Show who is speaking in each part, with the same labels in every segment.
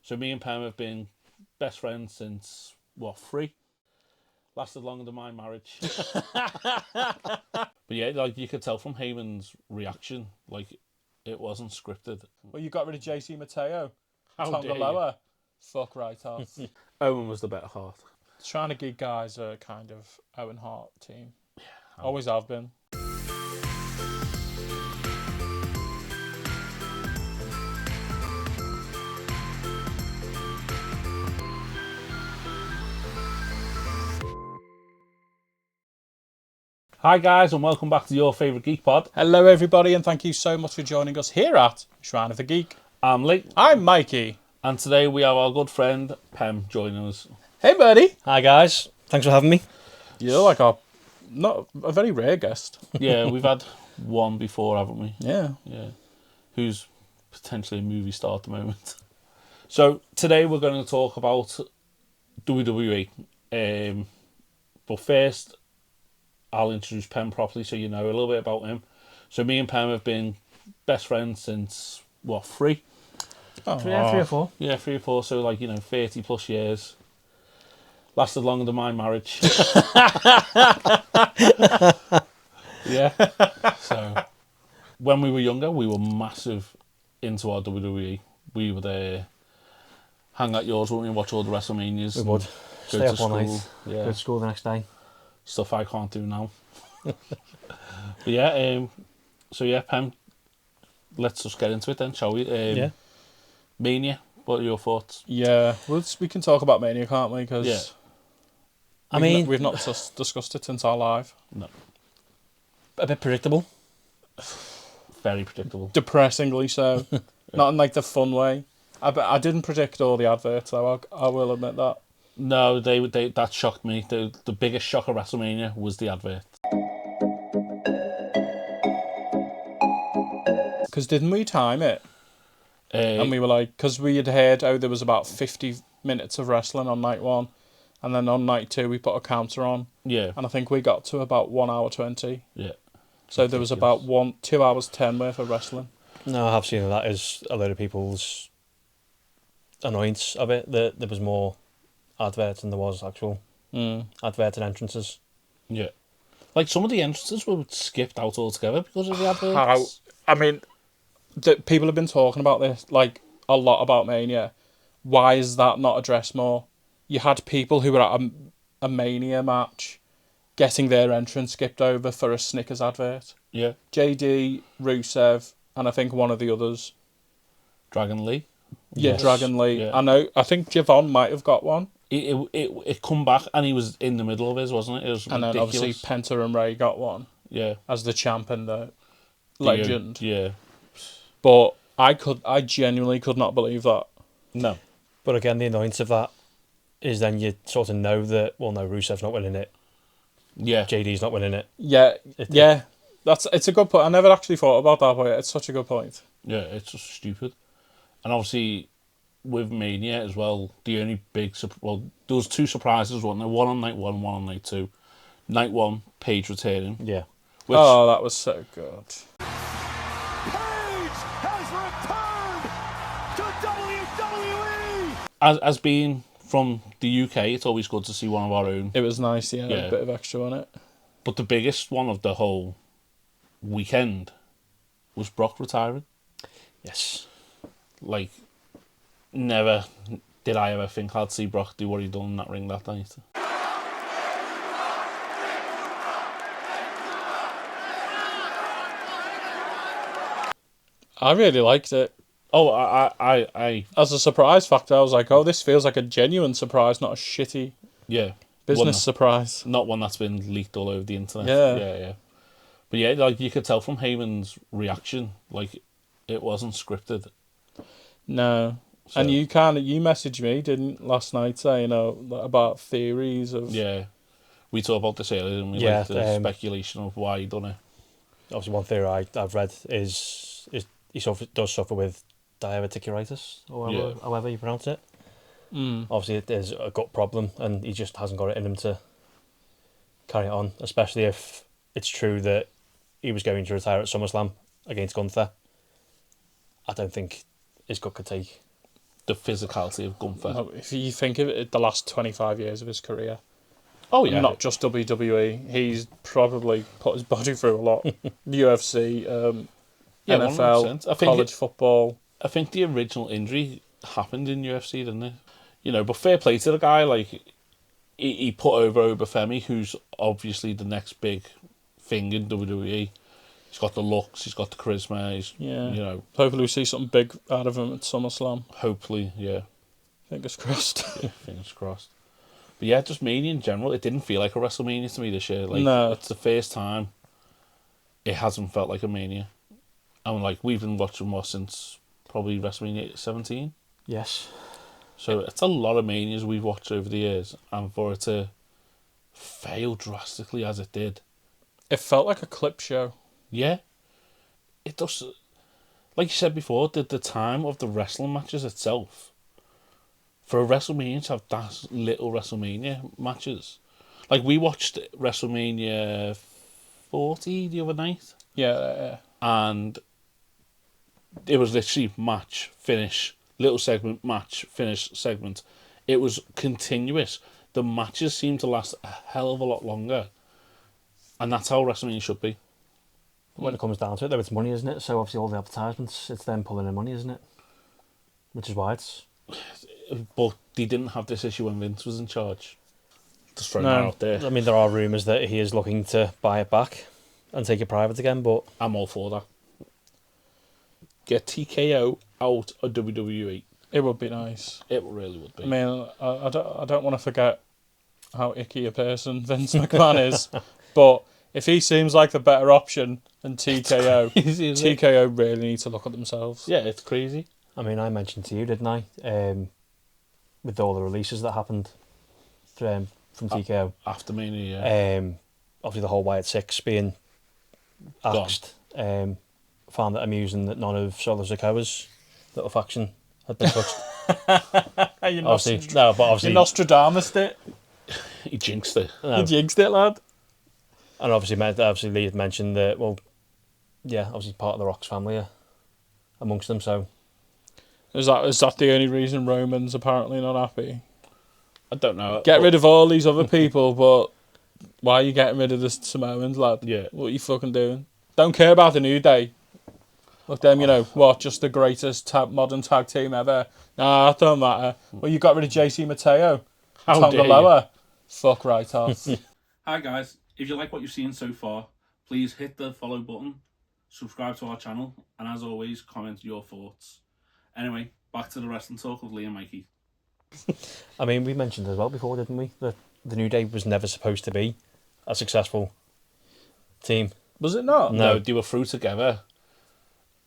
Speaker 1: So me and Pam have been best friends since, 3? Lasted longer than my marriage. But yeah, like you could tell from Heyman's reaction, like it wasn't scripted.
Speaker 2: Well, you got rid of JC Mateo.
Speaker 1: How dare you?
Speaker 2: Tongaloa. Fuck right off.
Speaker 1: Owen was the better heart.
Speaker 2: Trying to Geek guys are kind of Owen Hart team. Always have been.
Speaker 1: Hi guys, and welcome back to your favourite Geek pod.
Speaker 2: Hello everybody, and thank you so much for joining us here at Shrine of the Geek.
Speaker 1: I'm Lee,
Speaker 2: I'm Mikey.
Speaker 1: and today we have our good friend Pam joining us.
Speaker 2: Hey buddy.
Speaker 3: Hi guys, thanks for having me.
Speaker 2: You're like not a very rare guest.
Speaker 1: Yeah, we've had one before, haven't we?
Speaker 2: Yeah.
Speaker 1: Yeah. Who's potentially a movie star at the moment. So today we're going to talk about WWE. But first, I'll introduce Pam properly so you know a little bit about him. So me and Pam have been best friends since, 3?
Speaker 2: Oh,
Speaker 3: 3 or 4.
Speaker 1: Yeah, 3 or 4, so 30 plus years. Lasted longer than my marriage. Yeah. So when we were younger, we were massive into our WWE. We would hang at yours, wouldn't we, watch all the WrestleManias.
Speaker 3: We would.
Speaker 1: Go
Speaker 3: Stay
Speaker 1: to
Speaker 3: up all
Speaker 1: school.
Speaker 3: night.
Speaker 1: Yeah.
Speaker 3: Go to school the next day.
Speaker 1: Stuff I can't do now. But yeah, so yeah, Pam, let's just get into it then, shall we?
Speaker 3: Yeah.
Speaker 1: Mania, what are your thoughts?
Speaker 2: yeah. We can talk about Mania, can't we? Because
Speaker 1: Yeah.
Speaker 2: we've not discussed it since our live.
Speaker 1: No,
Speaker 3: A bit predictable.
Speaker 1: very predictable.
Speaker 2: Depressingly so. Not in like the fun way. I didn't predict all the adverts though. I will admit that.
Speaker 1: No, they that shocked me. The biggest shock of WrestleMania was the advert.
Speaker 2: Because didn't we time it? And
Speaker 1: Uh,
Speaker 2: we were like, because we had heard there was about 50 minutes of wrestling on night 1, and then on night 2 we put a counter on,
Speaker 1: yeah,
Speaker 2: and I think we got to about 1 hour 20.
Speaker 1: yeah.
Speaker 2: So there was about 2 hours 10 worth of wrestling.
Speaker 3: No, I have seen that is a load of people's annoyance of it. That there was more adverts than there was actual adverts and entrances.
Speaker 1: Yeah. Like some of the entrances were skipped out altogether because of the adverts.
Speaker 2: I mean, people have been talking about this like a lot about Mania. Why is that not addressed more? You had people who were at a Mania match getting their entrance skipped over for a Snickers advert.
Speaker 1: Yeah.
Speaker 2: JD, Rusev, and I think one of the others.
Speaker 1: Dragon Lee.
Speaker 2: Yeah,
Speaker 1: Yes.
Speaker 2: Dragon Lee.
Speaker 1: Yeah.
Speaker 2: I think Javon might have got one.
Speaker 1: It come back and he was in the middle of his, wasn't it? It was
Speaker 2: And then
Speaker 1: ridiculous.
Speaker 2: obviously Penta and Ray got one
Speaker 1: Yeah.
Speaker 2: as the champ and the legend.
Speaker 1: Yeah.
Speaker 2: But I genuinely could not believe that.
Speaker 1: No.
Speaker 3: But again, the annoyance of that is then you sort of know that, well, no, Rusev's not winning it.
Speaker 1: Yeah.
Speaker 3: JD's not winning it.
Speaker 2: Yeah, yeah. It's a good point. I never actually thought about that, but it's such a good point.
Speaker 1: Yeah, it's just stupid. And obviously, with Mania as well, the only big... there was 2 surprises, wasn't there? One on night 1, one on night 2. Night 1, Paige returning.
Speaker 3: Yeah.
Speaker 1: Which,
Speaker 2: Oh, that was so good.
Speaker 4: Paige has returned to WWE!
Speaker 1: as being from the UK, it's always good to see one of our own.
Speaker 2: It was nice, yeah.
Speaker 1: Yeah.
Speaker 2: A bit of extra on it.
Speaker 1: But the biggest one of the whole weekend was Brock retiring.
Speaker 3: Yes.
Speaker 1: Like, never did I ever think I'd see Brock do what he done in that ring that night.
Speaker 2: I really liked it.
Speaker 1: Oh, I
Speaker 2: As a surprise factor, I was like, oh, this feels like a genuine surprise, not a shitty
Speaker 1: yeah.
Speaker 2: business surprise.
Speaker 1: Not one that's been leaked all over the internet.
Speaker 2: Yeah.
Speaker 1: Yeah. But yeah, like you could tell from Heyman's reaction, like it wasn't scripted.
Speaker 2: No.
Speaker 1: So,
Speaker 2: And you messaged me, didn't last night, saying about theories of...
Speaker 1: Yeah. We talked about this earlier, didn't we?
Speaker 3: Yeah,
Speaker 1: Like the speculation of why he done it.
Speaker 3: Obviously, one theory I've read is he does suffer with diverticulitis, or however you pronounce it. Obviously, there's a gut problem, and he just hasn't got it in him to carry it on, especially if it's true that he was going to retire at SummerSlam against Gunther. I don't think his gut could take
Speaker 1: the physicality of Gunther.
Speaker 2: No, if you think of it, the last 25 years of his career,
Speaker 1: Oh yeah,
Speaker 2: not just WWE, he's probably put his body through a lot. UFC,
Speaker 1: yeah,
Speaker 2: NFL,
Speaker 1: 100%. I think
Speaker 2: college football.
Speaker 1: I think the original injury happened in UFC, didn't it? You know, but fair play to the guy. Like he put over Obafemi, who's obviously the next big thing in WWE. He's got the looks, he's got the charisma. He's,
Speaker 2: Yeah.
Speaker 1: you know,
Speaker 2: Hopefully we see something big out of him at SummerSlam.
Speaker 1: hopefully, yeah,
Speaker 2: Fingers crossed.
Speaker 1: fingers crossed. But yeah, just Mania in general, it didn't feel like a WrestleMania to me this year. Like,
Speaker 2: No.
Speaker 1: it's the first time it hasn't felt like a Mania. And like, we've been watching what since probably WrestleMania 17.
Speaker 3: Yes.
Speaker 1: So it's a lot of Manias we've watched over the years, and for it to fail drastically as it did,
Speaker 2: It felt like a clip show.
Speaker 1: yeah, it does. Like you said before, the time of the wrestling matches itself, for a WrestleMania to have that little WrestleMania matches, like we watched WrestleMania 40 the other night,
Speaker 2: Yeah.
Speaker 1: and it was literally match, finish, little segment, match, finish, segment. It was continuous. The matches seemed to last a hell of a lot longer. And that's how WrestleMania should be.
Speaker 3: When it comes down to it, though, it's money, isn't it? So obviously all the advertisements, it's them pulling in money, isn't it? Which is why it's...
Speaker 1: But they didn't have this issue when Vince was in charge. Just throwing
Speaker 2: No.
Speaker 1: that out there.
Speaker 3: I mean, there are rumours that he is looking to buy it back and take it private again, but...
Speaker 1: I'm all for that. Get TKO out of WWE.
Speaker 2: It would be nice.
Speaker 1: It really would be.
Speaker 2: I mean, I don't want to forget how icky a person Vince McMahon is, but if he seems like the better option than TKO,
Speaker 1: Crazy, isn't it?
Speaker 2: TKO really need to look at themselves.
Speaker 1: Yeah, it's crazy.
Speaker 3: I mean, I mentioned to you, didn't I? With all the releases that happened from TKO.
Speaker 1: After Mania, yeah.
Speaker 3: Obviously the whole Wyatt 6 being axed. Found it amusing that none of Solo Sikoa's little faction had been touched.
Speaker 2: You
Speaker 3: Obviously, no, but obviously...
Speaker 2: Nostradamus it.
Speaker 1: He jinxed it.
Speaker 3: No.
Speaker 2: You jinxed it, lad.
Speaker 3: And obviously Lee had mentioned that, well, yeah, obviously part of the Rock's family amongst them, so...
Speaker 2: Is that the only reason Roman's apparently not happy?
Speaker 1: I don't know.
Speaker 2: Get rid of all these other people, but why are you getting rid of the Samoans, lad?
Speaker 1: Yeah.
Speaker 2: What are you fucking doing? Don't care about the New Day. Look, them, what, just the greatest modern tag team ever? Nah, that don't matter. Well, you got rid of JC Mateo.
Speaker 1: How
Speaker 2: Tonga
Speaker 1: dare you.
Speaker 2: Loa. Fuck right off.
Speaker 5: Hi guys, if you like what you've seen so far, please hit the follow button, subscribe to our channel, and as always, comment your thoughts. Anyway, back to the wrestling talk with Lee and Mikey.
Speaker 3: I mean, we mentioned as well before, didn't we, that the New Day was never supposed to be a successful team.
Speaker 2: Was it not?
Speaker 1: No, they were through together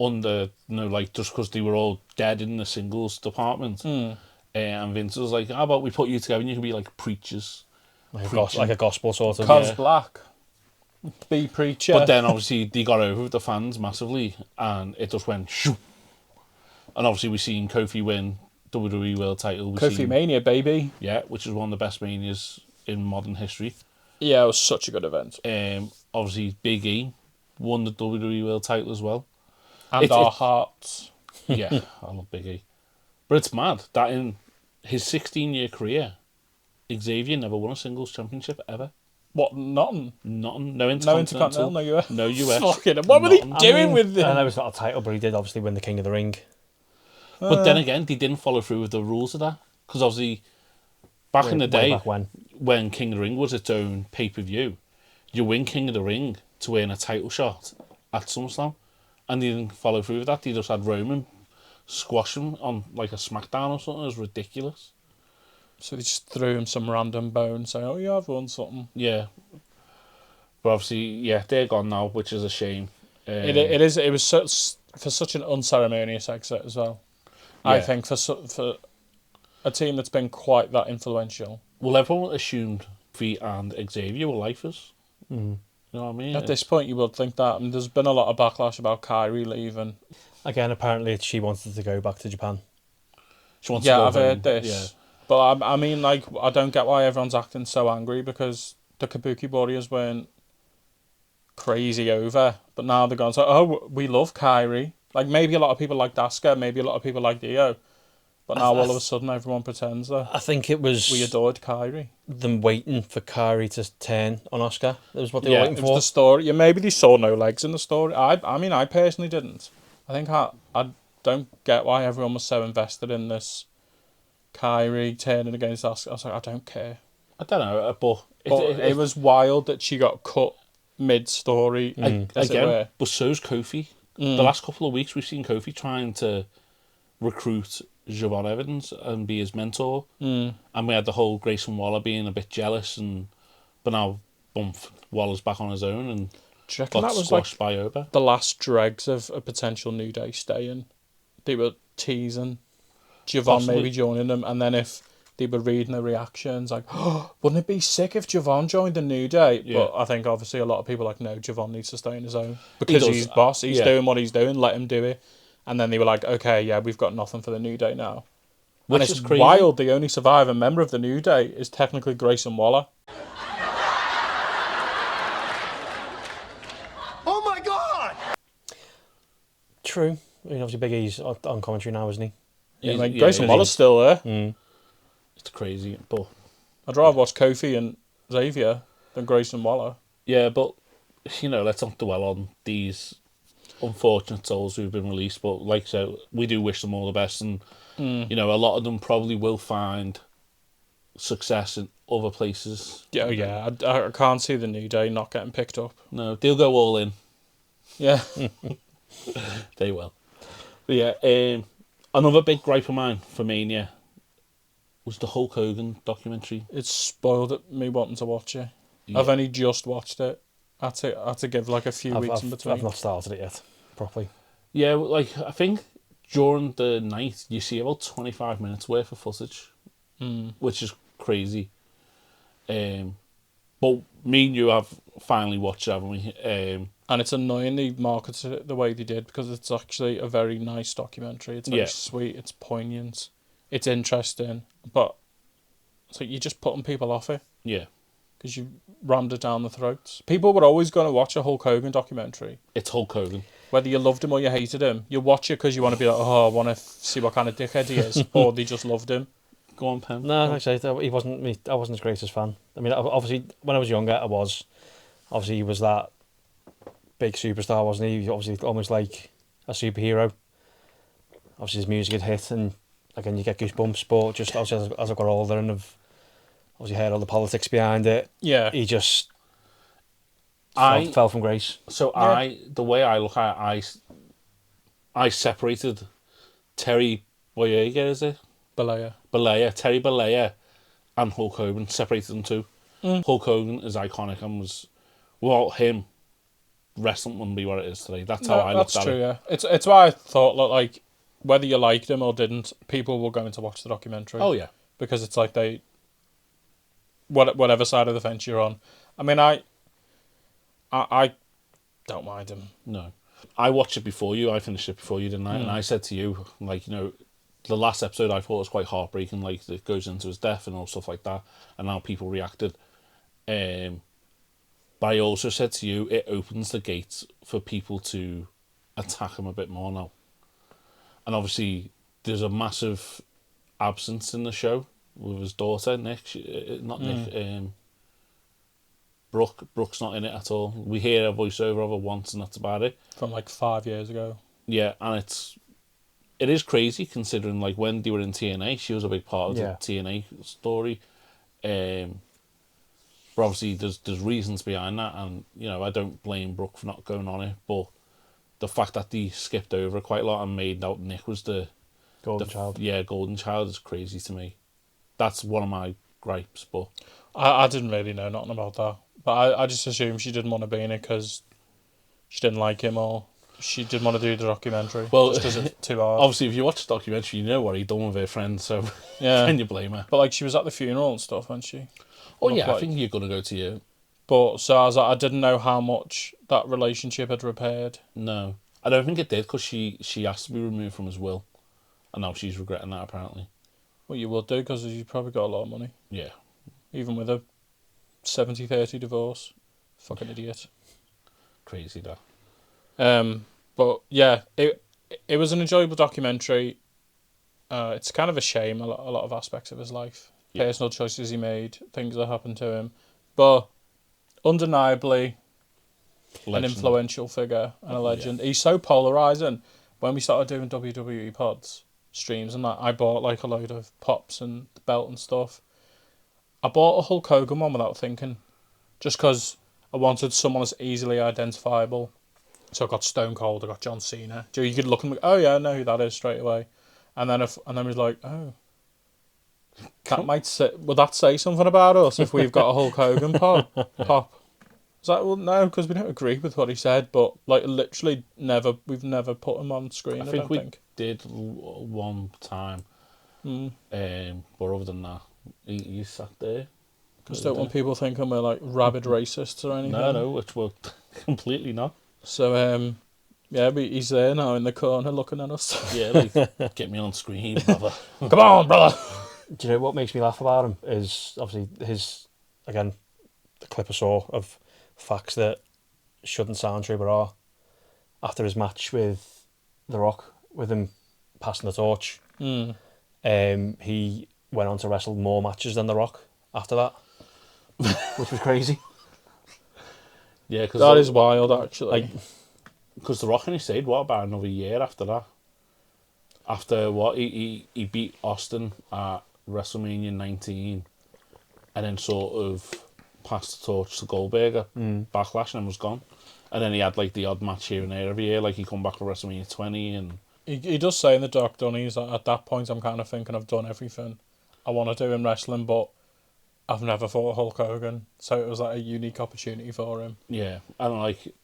Speaker 1: under, like, just because they were all dead in the singles department. And Vince was like, how about we put you together and you can be like preachers.
Speaker 3: Like a gospel sort of.
Speaker 2: Cos
Speaker 1: Yeah.
Speaker 2: Black. Be preacher.
Speaker 1: But then obviously they got over with the fans massively and it just went shoo. And obviously we've seen Kofi win WWE World title. We've
Speaker 2: Kofi
Speaker 1: seen,
Speaker 2: Mania, baby.
Speaker 1: yeah, which is one of the best manias in modern history.
Speaker 2: Yeah, it was such a good event.
Speaker 1: Obviously Big E won the WWE World title as well.
Speaker 2: And our hearts.
Speaker 1: Yeah, I love Big E. But it's mad that in his 16-year career, Xavier never won a singles championship ever.
Speaker 2: What, nothing?
Speaker 1: Nothing.
Speaker 2: No
Speaker 1: No Intercontinental.
Speaker 2: Intercontinental, no US.
Speaker 1: No US.
Speaker 2: Fucking, what were they
Speaker 1: Nothing.
Speaker 2: doing with
Speaker 3: I
Speaker 2: them?
Speaker 3: know he's got a title, but he did obviously win the King of the Ring.
Speaker 1: But then again, they didn't follow through with the rules of that. Because obviously, back in the
Speaker 3: Way
Speaker 1: day,
Speaker 3: back when.
Speaker 1: King of the Ring was its own pay-per-view, you win King of the Ring to win a title shot at SummerSlam. And they didn't follow through with that. They just had Roman squash him on like a SmackDown or something. It was ridiculous.
Speaker 2: So they just threw him some random bone saying, oh yeah, I've won something.
Speaker 1: Yeah. But obviously, yeah, they're gone now, which is a shame.
Speaker 2: It was for such an unceremonious exit as well. I
Speaker 1: Yeah.
Speaker 2: think for a team that's been quite that influential.
Speaker 1: Well, everyone assumed Fee and Xavier were lifers.
Speaker 3: Mm.
Speaker 1: You know what I mean?
Speaker 2: At this point, you would think that. I mean, there's been a lot of backlash about Kyrie leaving.
Speaker 3: Again, apparently she wanted to go back to Japan.
Speaker 1: She wants to
Speaker 2: Yeah,
Speaker 1: go
Speaker 2: I've
Speaker 1: home.
Speaker 2: heard this.
Speaker 1: Yeah.
Speaker 2: But I mean, like, I don't get why everyone's acting so angry because the Kabuki Warriors weren't crazy over. But now they're going, so, oh, we love Kyrie. Like, maybe a lot of people like Asuka, maybe a lot of people like Dio. But now all of a sudden everyone pretends that
Speaker 3: I think it was
Speaker 2: we adored Kyrie.
Speaker 3: them waiting for Kyrie to turn on Oscar. That was what they were
Speaker 2: Yeah,
Speaker 3: waiting
Speaker 2: it was
Speaker 3: for.
Speaker 2: the story. Yeah, maybe they saw no legs in the story. I mean, I personally didn't. I think I don't get why everyone was so invested in this Kyrie turning against Oscar. I was like, I don't care.
Speaker 1: I don't know, but
Speaker 2: It was wild that she got cut mid-story, as it
Speaker 1: again,
Speaker 2: were.
Speaker 1: but so's Kofi. The last couple of weeks we've seen Kofi trying to recruit Javon Evans and be his mentor, and we had the whole Grayson Waller being a bit jealous, but now Waller's back on his own and
Speaker 2: Do you reckon
Speaker 1: got
Speaker 2: that was
Speaker 1: squashed
Speaker 2: like
Speaker 1: by Oba.
Speaker 2: the last dregs of a potential New Day staying? They were teasing Javon
Speaker 1: Possibly.
Speaker 2: maybe joining them, and then if they were reading the reactions, like, oh, wouldn't it be sick if Javon joined the New Day?
Speaker 1: Yeah.
Speaker 2: But I think obviously a lot of people are like, no, Javon needs to stay on his own because
Speaker 1: does,
Speaker 2: he's boss. He's
Speaker 1: yeah.
Speaker 2: doing what he's doing. Let him do it. And then they were like, okay, yeah, we've got nothing for the New Day now.
Speaker 1: Which
Speaker 2: and
Speaker 1: is
Speaker 2: it's
Speaker 1: crazy.
Speaker 2: wild. The only surviving member of the New Day is technically Grayson Waller.
Speaker 4: Oh my God!
Speaker 3: True. I mean, obviously Big E's on commentary now, isn't he?
Speaker 2: Yeah,
Speaker 1: He's-
Speaker 2: like,
Speaker 1: yeah,
Speaker 2: Grayson
Speaker 1: it
Speaker 2: Waller's
Speaker 1: is.
Speaker 2: still there.
Speaker 1: It's crazy, but
Speaker 2: I'd rather watch Kofi and Xavier than Grayson Waller.
Speaker 1: yeah, but let's not dwell on these unfortunate souls who've been released. But like I said, we do wish them all the best, and a lot of them probably will find success in other places.
Speaker 2: Yeah. I can't see the New Day not getting picked up.
Speaker 1: No, they'll go all in.
Speaker 2: Yeah.
Speaker 1: They will. But yeah, another big gripe of mine for Mania was the Hulk Hogan documentary.
Speaker 2: It's spoiled at me wanting to watch it.
Speaker 1: Yeah.
Speaker 2: I've only just watched it. I had to give like a few weeks in between.
Speaker 3: I've not started it yet, properly.
Speaker 1: Yeah, like I think during the night you see about 25 minutes worth of footage, which is crazy. But me and you have finally watched it, haven't we?
Speaker 2: And it's annoying they marketed it the way they did because it's actually a very nice documentary. It's very sweet, it's poignant, it's interesting, but it's like you're just putting people off it
Speaker 1: Yeah,
Speaker 2: because you rammed it down the throats. People were always going to watch a Hulk Hogan documentary.
Speaker 1: it's Hulk Hogan.
Speaker 2: Whether you loved him or you hated him, you watch it because you want to be like, oh, I want to see what kind of dickhead he is, or they just loved him.
Speaker 1: Go on, Pen.
Speaker 3: No, like I said, I wasn't his greatest fan. I mean, obviously, when I was younger, I was. Obviously, he was that big superstar, wasn't he? Obviously, almost like a superhero. Obviously, his music had hit, and again, you get goosebumps. But just obviously, as I got older and I've obviously heard all the politics behind it,
Speaker 2: Yeah.
Speaker 3: he just
Speaker 1: I
Speaker 3: fell from grace.
Speaker 1: So
Speaker 2: Yeah.
Speaker 1: the way I look at it, I separated Terry Boyega, is it?
Speaker 2: Balea.
Speaker 1: Terry Bollea and Hulk Hogan, separated them two. Hulk Hogan is iconic and was, without him, wrestling wouldn't be what it is today. That's how I looked at
Speaker 2: That's true,
Speaker 1: it.
Speaker 2: yeah. It's why I thought, like, whether you liked him or didn't, people were going to watch the documentary.
Speaker 1: Oh yeah,
Speaker 2: Because it's like whatever side of the fence you're on. I mean, I don't mind him.
Speaker 1: no. I watched it before you. I finished it before you, didn't I? And I said to you, like, the last episode I thought was quite heartbreaking. Like, it goes into his death and all stuff like that, and how people reacted. But I also said to you, it opens the gates for people to attack him a bit more now. And obviously, there's a massive absence in the show with his daughter, Nick. Nick. Brooke's not in it at all. We hear a voiceover of her once, and that's about it.
Speaker 2: From like 5 years ago.
Speaker 1: Yeah, and it is crazy considering like when they were in TNA, she was a big part of the TNA story. But obviously, there's reasons behind that, and I don't blame Brooke for not going on it. But the fact that they skipped over it quite a lot and made out Nick was the
Speaker 3: Golden child.
Speaker 1: Yeah, golden child is crazy to me. That's one of my gripes. But
Speaker 2: I didn't really know nothing about that. But I just assumed she didn't want to be in it because she didn't like him or she didn't want to do the documentary.
Speaker 1: Well,
Speaker 2: just because it's too hard.
Speaker 1: Obviously, if you watch the documentary, you know what he done with her friend, so
Speaker 2: Yeah.
Speaker 1: can you blame her?
Speaker 2: But like she was at the funeral and stuff, wasn't she?
Speaker 1: Oh
Speaker 2: Looked
Speaker 1: yeah, I
Speaker 2: like.
Speaker 1: think you're gonna go to you.
Speaker 2: But so I was like, I didn't know how much that relationship had repaired.
Speaker 1: No, I don't think it did because she asked to be removed from his will, and now she's regretting that apparently.
Speaker 2: Well, you would do because you probably got a lot of money,
Speaker 1: Yeah,
Speaker 2: even with a 70-30 divorce. Fucking idiot.
Speaker 1: crazy that.
Speaker 2: But yeah, it was an enjoyable documentary. It's kind of a shame, a lot of aspects of his life.
Speaker 1: Yeah.
Speaker 2: Personal choices he made, things that happened to him. But undeniably, an
Speaker 1: Legend.
Speaker 2: influential figure and a legend. He's so polarising. When we started doing WWE pods, streams and that, I bought like a load of pops and the belt and stuff. I bought a Hulk Hogan one without thinking. Just because I wanted someone as easily identifiable. So I got Stone Cold, I got John Cena. You could look and go, oh yeah, I know who that is straight away. And then we was like, oh, would that say something about us if we've got a Hulk Hogan pop? Is that, well, no, because we don't agree with what he said, but like literally we've never put him on screen. I don't think
Speaker 1: did one time. But other than that, he sat there.
Speaker 2: Because don't want people thinking we're like rabid racists or anything.
Speaker 1: No, which we're completely not.
Speaker 2: So yeah, but he's there now in the corner looking at us.
Speaker 1: Yeah, like, get me on screen, brother.
Speaker 2: Come on, brother.
Speaker 3: Do you know what makes me laugh about him is obviously the clip I saw of facts that shouldn't sound true but are. After his match with The Rock, with him passing the torch, he went on to wrestle more matches than The Rock after that, which was crazy.
Speaker 1: Yeah, because
Speaker 2: that is wild, actually.
Speaker 1: Because The Rock only stayed, what, about another year after that? After what? He beat Austin at WrestleMania 19 and then sort of passed the torch to Goldberg at Backlash and then was gone. And then he had like the odd match here and there every year, like he come back to WrestleMania 20 and...
Speaker 2: He does say in the doc, doesn't he, that at that point I'm kind of thinking I've done everything I want to do in wrestling, but I've never fought Hulk Hogan, so it was like a unique opportunity for him.
Speaker 1: Yeah, and like...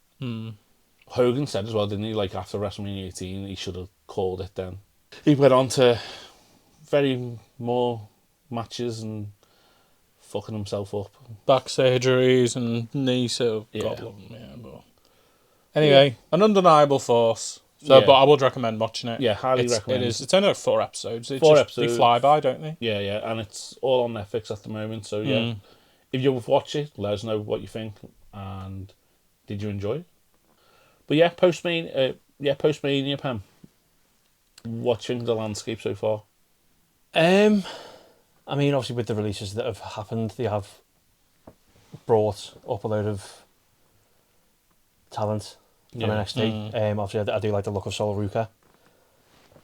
Speaker 1: Hogan said as well, didn't he, like after WrestleMania 18, he should have called it then. He went on to very more matches and fucking himself up.
Speaker 2: Back surgeries and knee sort of problem, but... Anyway, an undeniable force. So, But I would recommend watching it.
Speaker 1: Yeah, highly recommend.
Speaker 2: It's only like 4 episodes.
Speaker 1: Episodes.
Speaker 2: They fly by, don't they?
Speaker 1: Yeah, and it's all on Netflix at the moment, so yeah. If you watch it, let us know what you think, and did you enjoy it? But yeah, post-Mania, Pam. Watching the landscape so far?
Speaker 3: I mean, obviously with the releases that have happened, they have brought up a load of talent from NXT. Obviously, I do like the look of Sol Ruka.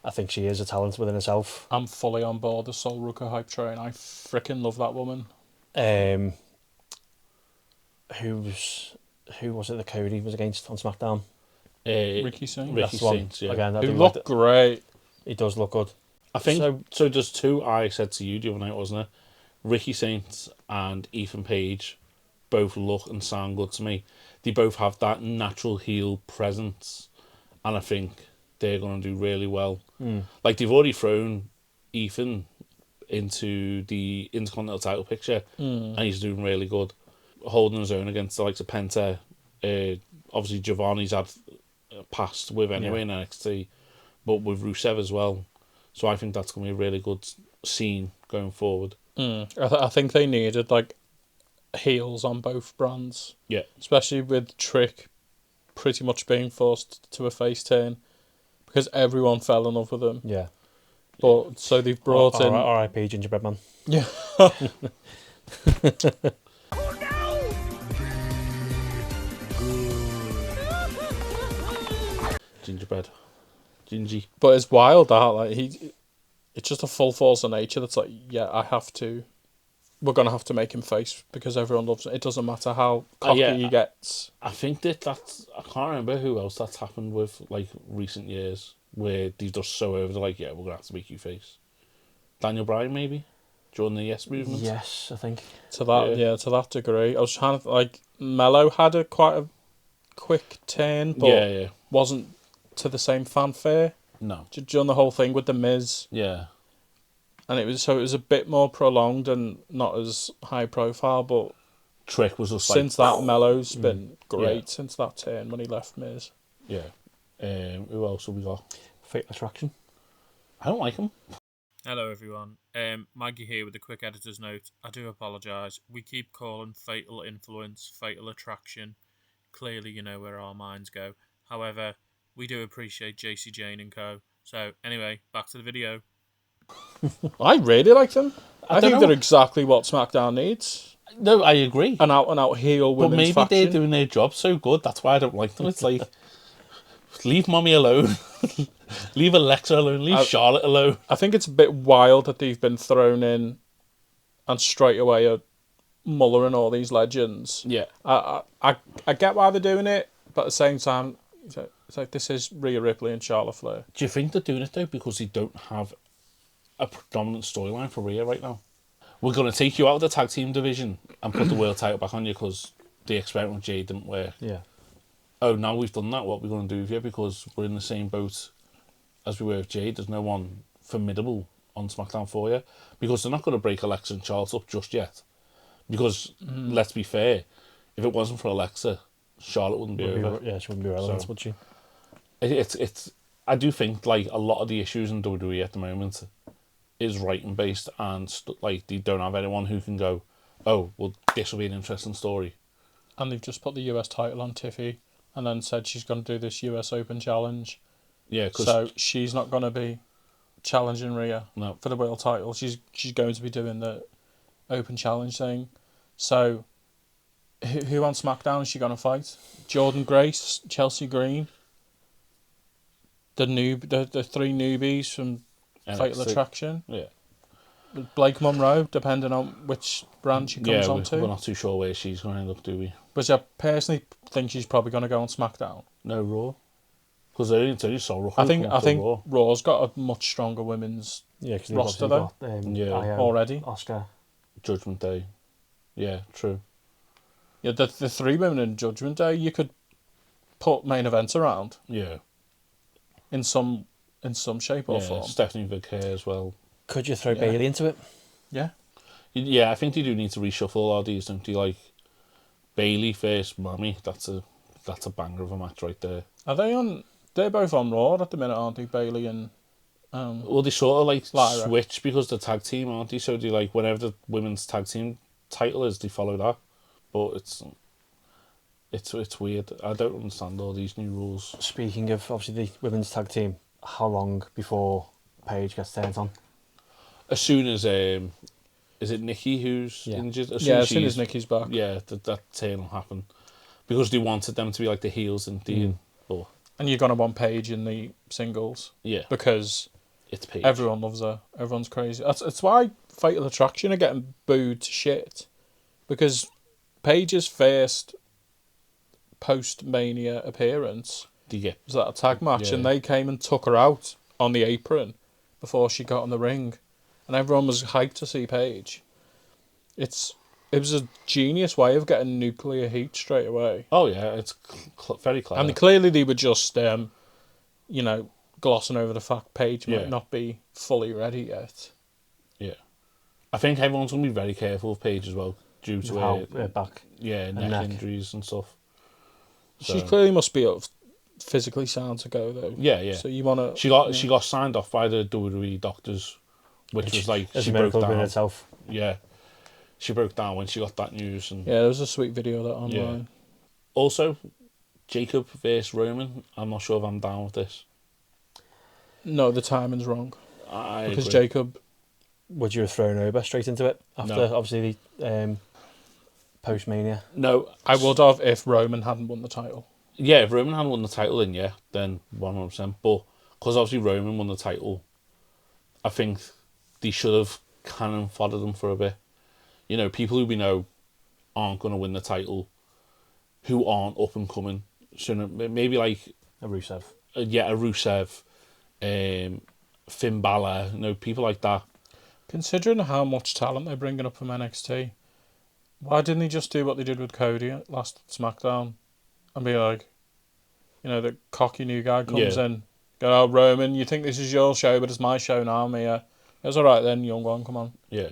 Speaker 3: I think she is a talent within herself.
Speaker 2: I'm fully on board the Sol Ruka hype train. I freaking love that woman.
Speaker 3: Who was it that Cody was against on SmackDown?
Speaker 2: Ricky Sainz.
Speaker 1: Ricky Sainz, yeah.
Speaker 3: Again,
Speaker 2: He looked great.
Speaker 3: He does look good.
Speaker 1: I think so. There's two I said to you the other night, wasn't it? Ricky Sainz and Ethan Page both look and sound good to me. They both have that natural heel presence, and I think they're going to do really well. Like they've already thrown Ethan into the Intercontinental title picture, and he's doing really good, holding his own against the likes of Penta. Obviously, Giovanni's had passed with anyway in NXT, but with Rusev as well. So I think that's going to be a really good scene going forward.
Speaker 2: I think they needed like heels on both brands.
Speaker 1: Yeah.
Speaker 2: Especially with Trick pretty much being forced to a face turn because everyone fell in love with him.
Speaker 3: Yeah.
Speaker 2: But so they've brought in...
Speaker 3: R.I.P. Gingerbread Man.
Speaker 2: Yeah.
Speaker 1: Gingerbread. Gingy.
Speaker 2: But it's wild that like it's just a full force of nature that's like, yeah, we're gonna have to make him face because everyone loves it. It doesn't matter how cocky he gets.
Speaker 1: I think that's I can't remember who else that's happened with like recent years where they've just so over. They're like, yeah, we're gonna have to make you face. Daniel Bryan maybe during the Yes movement.
Speaker 3: Yes, I think
Speaker 2: to that degree. I was trying to like Mello had quite a quick turn, but wasn't to the same fanfare.
Speaker 1: No,
Speaker 2: during the whole thing with the Miz.
Speaker 1: Yeah.
Speaker 2: And it was a bit more prolonged and not as high profile, but
Speaker 1: Trick was just
Speaker 2: since that Mello's been great since that turn when he left Miz.
Speaker 1: Yeah. Who else have we got?
Speaker 3: Fatal Attraction.
Speaker 1: I don't like him.
Speaker 2: Hello everyone. Maggie here with a quick editor's note. I do apologise. We keep calling Fatal Influence Fatal Attraction. Clearly you know where our minds go. However, we do appreciate JC Jane and co. So anyway, back to the video. I really like them. I
Speaker 1: don't
Speaker 2: think
Speaker 1: know.
Speaker 2: they're exactly what SmackDown needs.
Speaker 1: No, I agree.
Speaker 2: An out heel
Speaker 1: But
Speaker 2: women's
Speaker 1: maybe
Speaker 2: faction.
Speaker 1: they're doing their job so good. That's why I don't like them. It's like, leave Mommy alone. Leave Alexa alone. Leave Charlotte alone.
Speaker 2: I think it's a bit wild that they've been thrown in and straight away are Muller and all these legends.
Speaker 1: Yeah.
Speaker 2: I get why they're doing it, but at the same time, it's like this is Rhea Ripley and Charlotte Flair.
Speaker 1: Do you think they're doing it though because they don't have a predominant storyline for Rhea right now? We're going to take you out of the tag team division and put the world title back on you because the experiment with Jade didn't work.
Speaker 3: Yeah.
Speaker 1: Oh, now we've done that, what are we going to do with you? Because we're in the same boat as we were with Jade. There's no one formidable on SmackDown for you. Because they're not going to break Alexa and Charlotte up just yet. Because, let's be fair, if it wasn't for Alexa, Charlotte wouldn't be over.
Speaker 3: Yeah, she wouldn't be relevant,
Speaker 1: So-
Speaker 3: would she?
Speaker 1: It's. I do think like a lot of the issues in WWE at the moment is writing based and like they don't have anyone who can go, oh, well, this will be an interesting story.
Speaker 2: And they've just put the US title on Tiffy and then said she's going to do this US Open challenge.
Speaker 1: Yeah, because
Speaker 2: So she's not going to be challenging Rhea
Speaker 1: no,
Speaker 2: for the world title. She's going to be doing the Open Challenge thing. So who on SmackDown is she going to fight? Jordan Grace, Chelsea Green, the three newbies from Fatal
Speaker 1: NXT.
Speaker 2: Attraction,
Speaker 1: Yeah,
Speaker 2: Blake Monroe, depending on which brand she comes
Speaker 1: yeah,
Speaker 2: onto.
Speaker 1: we're not too sure where she's going to end up, do we?
Speaker 2: But I personally think she's probably going to go on SmackDown.
Speaker 1: No Raw, because they only saw Raw.
Speaker 2: I think Raw's got a much stronger women's
Speaker 3: Yeah, because
Speaker 2: Roster,
Speaker 3: they've got
Speaker 1: Yeah.
Speaker 3: Io,
Speaker 2: already.
Speaker 3: Oscar.
Speaker 1: Judgment Day. Yeah, true.
Speaker 2: Yeah, the three women in Judgment Day, you could put main events around
Speaker 1: Yeah,
Speaker 2: in some shape or
Speaker 1: yeah.
Speaker 2: form.
Speaker 1: Stephanie Vick as well.
Speaker 3: Could you throw
Speaker 2: Yeah.
Speaker 3: Bailey into it?
Speaker 2: Yeah.
Speaker 1: Yeah, I think they do need to reshuffle all these, don't they? Like Bailey versus Mommy. That's a banger of a match right there.
Speaker 2: Are they on? They're both on Raw at the minute, aren't they? Bailey and
Speaker 1: Well, they sort of like
Speaker 2: Lyra.
Speaker 1: switch because the tag team, aren't they? So they like whenever the women's tag team title is, they follow that. But it's weird. I don't understand all these new rules.
Speaker 3: Speaking of obviously the women's tag team, how long before Paige gets turned on?
Speaker 1: As soon as is it Nikki who's
Speaker 3: Yeah.
Speaker 1: injured?
Speaker 2: as soon as Nikki's back.
Speaker 1: Yeah, that turn will happen because they wanted them to be like the heels and the. But
Speaker 2: And you're gonna want Paige in the singles
Speaker 1: yeah,
Speaker 2: because
Speaker 1: it's Paige.
Speaker 2: everyone loves her. Everyone's crazy. That's why Fatal Attraction are getting booed to shit, because Paige's first post Mania appearance
Speaker 1: Do you get
Speaker 2: was that a tag match,
Speaker 1: Yeah.
Speaker 2: and they came and took her out on the apron before she got in the ring, and everyone was hyped to see Paige. It was a genius way of getting nuclear heat straight away,
Speaker 1: Oh yeah, it's very clever.
Speaker 2: and clearly they were just glossing over the fact Paige
Speaker 1: Yeah.
Speaker 2: might not be fully ready yet.
Speaker 1: Yeah, I think everyone's gonna be very careful of Paige as well due to
Speaker 3: How
Speaker 1: her
Speaker 3: back?
Speaker 1: neck
Speaker 3: neck.
Speaker 1: injuries and stuff.
Speaker 2: She
Speaker 1: So-
Speaker 2: clearly must be physically sound to go though.
Speaker 1: Yeah.
Speaker 2: So you wanna
Speaker 1: She got signed off by the WWE doctors, which was like
Speaker 3: It's
Speaker 1: she
Speaker 3: a
Speaker 1: broke
Speaker 3: miracle in
Speaker 1: down.
Speaker 3: itself.
Speaker 1: Yeah, she broke down when she got that news. And
Speaker 2: Yeah, there was a sweet video of that online.
Speaker 1: also, Jacob versus Roman. I'm not sure if I'm down with this.
Speaker 2: No, the timing's wrong
Speaker 1: I
Speaker 2: because
Speaker 1: agree.
Speaker 2: Jacob.
Speaker 3: Would you have thrown over straight into it after
Speaker 1: No.
Speaker 3: obviously the post Mania?
Speaker 1: No,
Speaker 2: I would have if Roman hadn't won the title.
Speaker 1: yeah, if Roman hadn't won the title, then 100%. But because obviously Roman won the title, I think they should have cannon foddered them for a bit. You know, people who we know aren't going to win the title, who aren't up and coming. So maybe like
Speaker 3: A Rusev.
Speaker 1: a Rusev, Finn Balor, people like that.
Speaker 2: Considering how much talent they're bringing up from NXT, why didn't they just do what they did with Cody at last SmackDown and be like, the cocky new guy comes
Speaker 1: Yeah.
Speaker 2: in, go, oh, Roman, you think this is your show, but it's my show now, Mia. It's all right then, young one, come on.
Speaker 1: Yeah.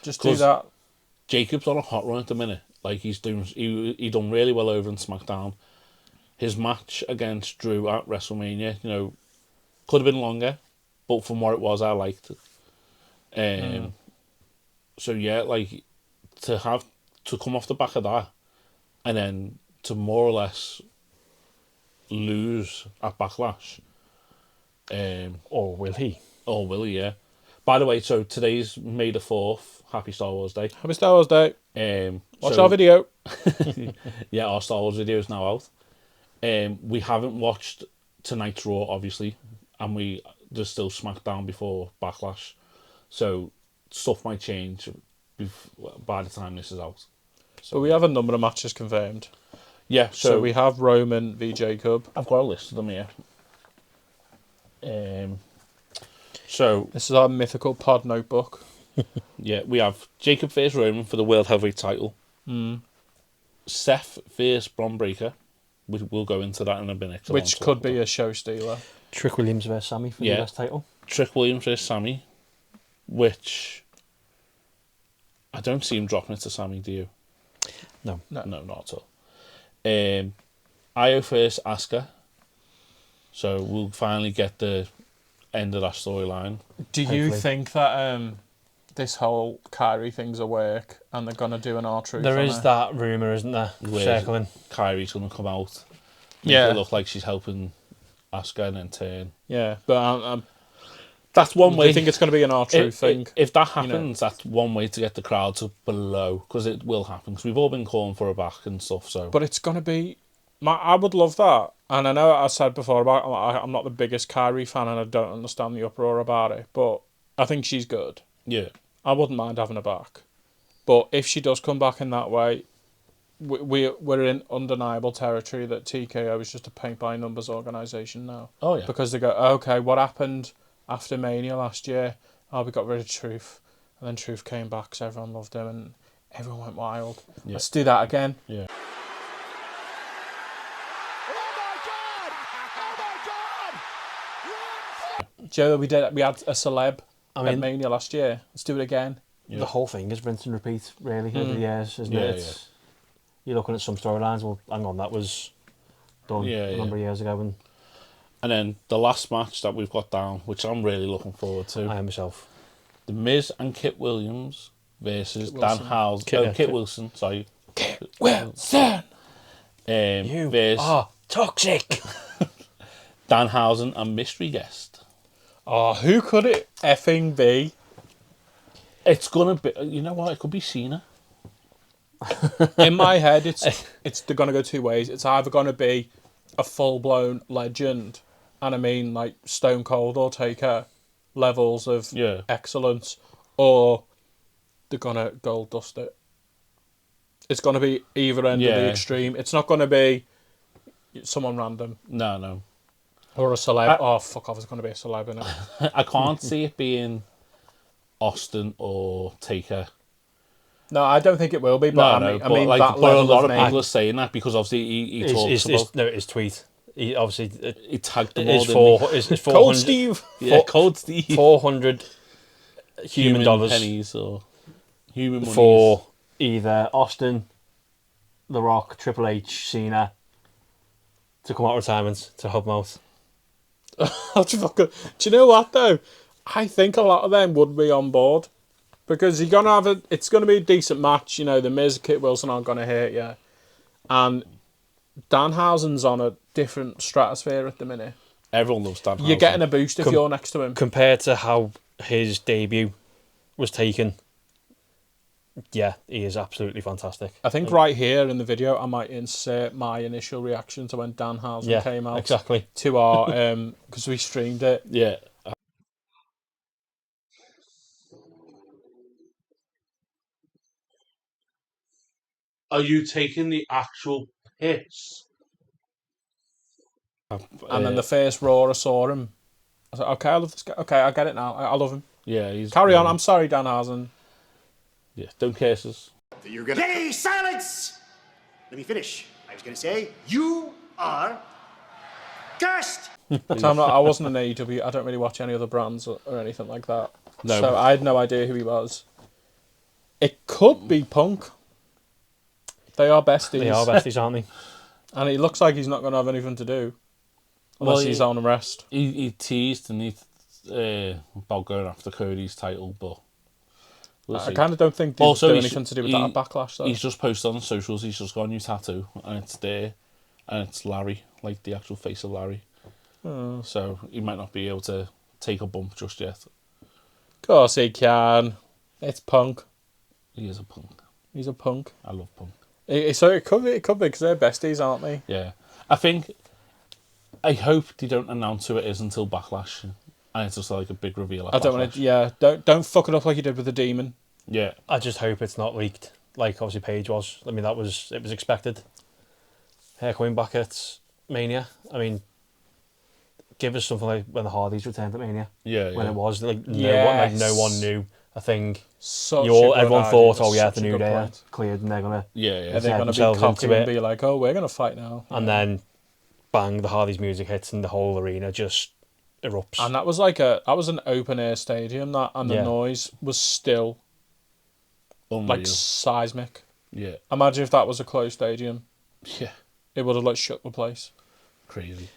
Speaker 2: Just do
Speaker 1: 'Cause-
Speaker 2: that.
Speaker 1: Jacob's on a hot run at the minute. Like he done really well over in SmackDown. His match against Drew at WrestleMania, could have been longer, but from what it was, I liked it. So yeah, like to come off the back of that, and then to more or less lose at Backlash.
Speaker 3: Or will he?
Speaker 1: Or will he? Yeah, By the way, so today's May the 4th. Happy Star Wars Day.
Speaker 2: Happy Star Wars Day. Watch our video.
Speaker 1: Yeah, our Star Wars video is now out. We haven't watched tonight's Raw, obviously, and there's still SmackDown before Backlash, so stuff might change by the time this is out.
Speaker 2: So we have a number of matches confirmed.
Speaker 1: Yeah,
Speaker 2: So we have Roman v Jacob.
Speaker 1: I've got a list of them here. So
Speaker 2: This is our mythical pod notebook.
Speaker 1: yeah, we have Jacob vs Roman for the World Heavyweight title. Seth vs Bron Breakker. We'll go into that in a minute.
Speaker 2: Which could be a show stealer.
Speaker 3: Trick Williams versus Sammy for the US title.
Speaker 1: Trick Williams vs Sammy, which I don't see him dropping it to Sammy, do you?
Speaker 3: No.
Speaker 1: No, not at all. Io vs Asuka. So we'll finally get the end of that storyline.
Speaker 2: Do you
Speaker 3: Hopefully.
Speaker 2: think that this whole Kyrie thing's a work and they're going to do an R-Truth?
Speaker 3: There is that rumour, isn't there?
Speaker 1: Where
Speaker 3: Circling.
Speaker 1: Kyrie's going to come out. Make
Speaker 2: Yeah.
Speaker 1: it look like she's helping Asuka and then turn.
Speaker 2: Yeah, but
Speaker 1: That's one
Speaker 2: I
Speaker 1: way.
Speaker 2: think it's going to be an R-Truth thing.
Speaker 1: If that happens, that's one way to get the crowd to below, because it will happen. Because we've all been calling for a back and stuff. So,
Speaker 2: But it's going to be... I would love that. And I know I said before about I'm not the biggest Kyrie fan and I don't understand the uproar about it. But I think she's good.
Speaker 1: yeah,
Speaker 2: I wouldn't mind having her back. But if she does come back in that way, we're in undeniable territory that TKO is just a paint-by-numbers organisation now.
Speaker 1: oh yeah,
Speaker 2: Because they go, okay, what happened after Mania last year? Oh, we got rid of Truth. And then Truth came back, so everyone loved him and everyone went wild.
Speaker 1: Yeah.
Speaker 2: Let's do that again.
Speaker 1: yeah.
Speaker 2: Joe, we had a celeb
Speaker 3: I
Speaker 2: at
Speaker 3: mean,
Speaker 2: Mania last year. Let's do it again.
Speaker 1: Yeah.
Speaker 3: the whole thing is rinse and repeat, really, over the years, isn't
Speaker 1: Yeah,
Speaker 3: it? You're looking at some storylines, well, hang on, that was done a number of years ago, and
Speaker 1: And then the last match that we've got down, which I'm really looking forward to,
Speaker 3: I am myself.
Speaker 1: The Miz and Kit Williams versus
Speaker 2: Kit
Speaker 1: Dan
Speaker 2: Wilson.
Speaker 1: Howes. Kit Wilson, sorry.
Speaker 2: Wilson!
Speaker 3: You
Speaker 1: versus
Speaker 3: are toxic!
Speaker 1: Danhausen and mystery guest.
Speaker 2: Oh, who could it effing be?
Speaker 1: It's gonna be. You know what? It could be Cena.
Speaker 2: In my head, it's they're gonna go two ways. It's either gonna be a full blown legend, and I mean like Stone Cold or Taker levels of excellence, or they're gonna gold dust it. It's gonna be either end of the extreme. It's not gonna be someone random.
Speaker 1: No.
Speaker 2: Or a celeb. Oh fuck off! It's gonna be a celeb, innit?
Speaker 1: I can't see it being Austin or Taker.
Speaker 2: No, I don't think it will be. But I mean
Speaker 1: like,
Speaker 2: that
Speaker 1: but a
Speaker 2: level
Speaker 1: lot
Speaker 2: of
Speaker 1: of people are saying that because obviously he talks about.
Speaker 3: His tweet. He obviously
Speaker 1: He tagged them
Speaker 3: it's
Speaker 1: all.
Speaker 3: it's
Speaker 2: Cold
Speaker 3: 400
Speaker 2: Steve.
Speaker 1: Yeah, Cold Steve.
Speaker 3: $400 human dollars
Speaker 1: pennies or human monies.
Speaker 3: for either Austin, The Rock, Triple H, Cena to come out of retirement to help him out.
Speaker 2: Do you know what though? I think a lot of them would be on board because you're gonna have it's gonna be a decent match. You know, the Miz, Kit Wilson aren't gonna hurt you, and Danhausen's on a different stratosphere at the minute.
Speaker 1: Everyone loves Danhausen.
Speaker 2: You're getting a boost if you're next to him.
Speaker 3: Compared to how his debut was taken, yeah, he is absolutely fantastic.
Speaker 2: I think right here in the video, I might insert my initial reaction to when Danhausen came out.
Speaker 3: Exactly.
Speaker 2: To our because we streamed it.
Speaker 1: Yeah. Are you taking the actual piss?
Speaker 2: And then the first Raw I saw him, I was like, okay, I love this guy. Okay, I get it now. I love him.
Speaker 1: Yeah, he's
Speaker 2: Carry on. I'm sorry, Danhausen.
Speaker 1: Yeah, don't curse us.
Speaker 6: You're gonna. Hey, silence! Let me finish. I was gonna say, you are cursed!
Speaker 2: So I wasn't an AEW. I don't really watch any other brands or anything like that.
Speaker 1: No.
Speaker 2: So I had no idea who he was. It could be Punk. They are besties.
Speaker 3: They are besties, aren't they?
Speaker 2: And it looks like he's not going to have anything to do. Unless he's on a rest.
Speaker 1: He teased and about going after Cody's title, but we'll
Speaker 2: I
Speaker 1: see.
Speaker 2: kind of don't think they do anything to do with that at Backlash, though.
Speaker 1: He's just posted on socials, he's just got a new tattoo, and it's there, and it's Larry, like the actual face of Larry. So he might not be able to take a bump just yet.
Speaker 2: course he can. It's Punk.
Speaker 1: He is a punk.
Speaker 2: He's a punk.
Speaker 1: I love punk.
Speaker 2: So it could be because they're besties, aren't they?
Speaker 1: Yeah. I hope they don't announce who it is until Backlash. And it's just like a big reveal at
Speaker 2: I don't
Speaker 1: Backlash.
Speaker 2: want to. Yeah, don't fuck it up like you did with the Demon.
Speaker 1: Yeah.
Speaker 3: I just hope it's not leaked, like obviously Paige was. I mean, it was expected. Coming back at Mania, I mean, give us something like when the Hardys returned at Mania.
Speaker 1: Yeah,
Speaker 3: When
Speaker 1: yeah.
Speaker 3: it was like
Speaker 2: Yes.
Speaker 3: no one knew a thing.
Speaker 2: Such a good
Speaker 3: Everyone
Speaker 2: idea.
Speaker 3: thought, oh yeah,
Speaker 2: Such
Speaker 3: the
Speaker 2: a
Speaker 3: New
Speaker 2: good
Speaker 3: Day
Speaker 2: point.
Speaker 3: cleared, and they're gonna,
Speaker 1: Yeah, yeah.
Speaker 2: Are they
Speaker 3: set
Speaker 2: going to be
Speaker 3: themselves
Speaker 2: cocky
Speaker 3: into
Speaker 2: and
Speaker 3: it.
Speaker 2: be like, oh, we're going to fight now?
Speaker 3: and then bang, the Hardys music hits, and the whole arena just erupts.
Speaker 2: And that was an open air stadium, and the
Speaker 3: Yeah.
Speaker 2: noise was still
Speaker 1: Unreal.
Speaker 2: like seismic.
Speaker 1: Yeah.
Speaker 2: Imagine if that was a closed stadium.
Speaker 1: Yeah.
Speaker 2: It would have like shook the place.
Speaker 1: Crazy.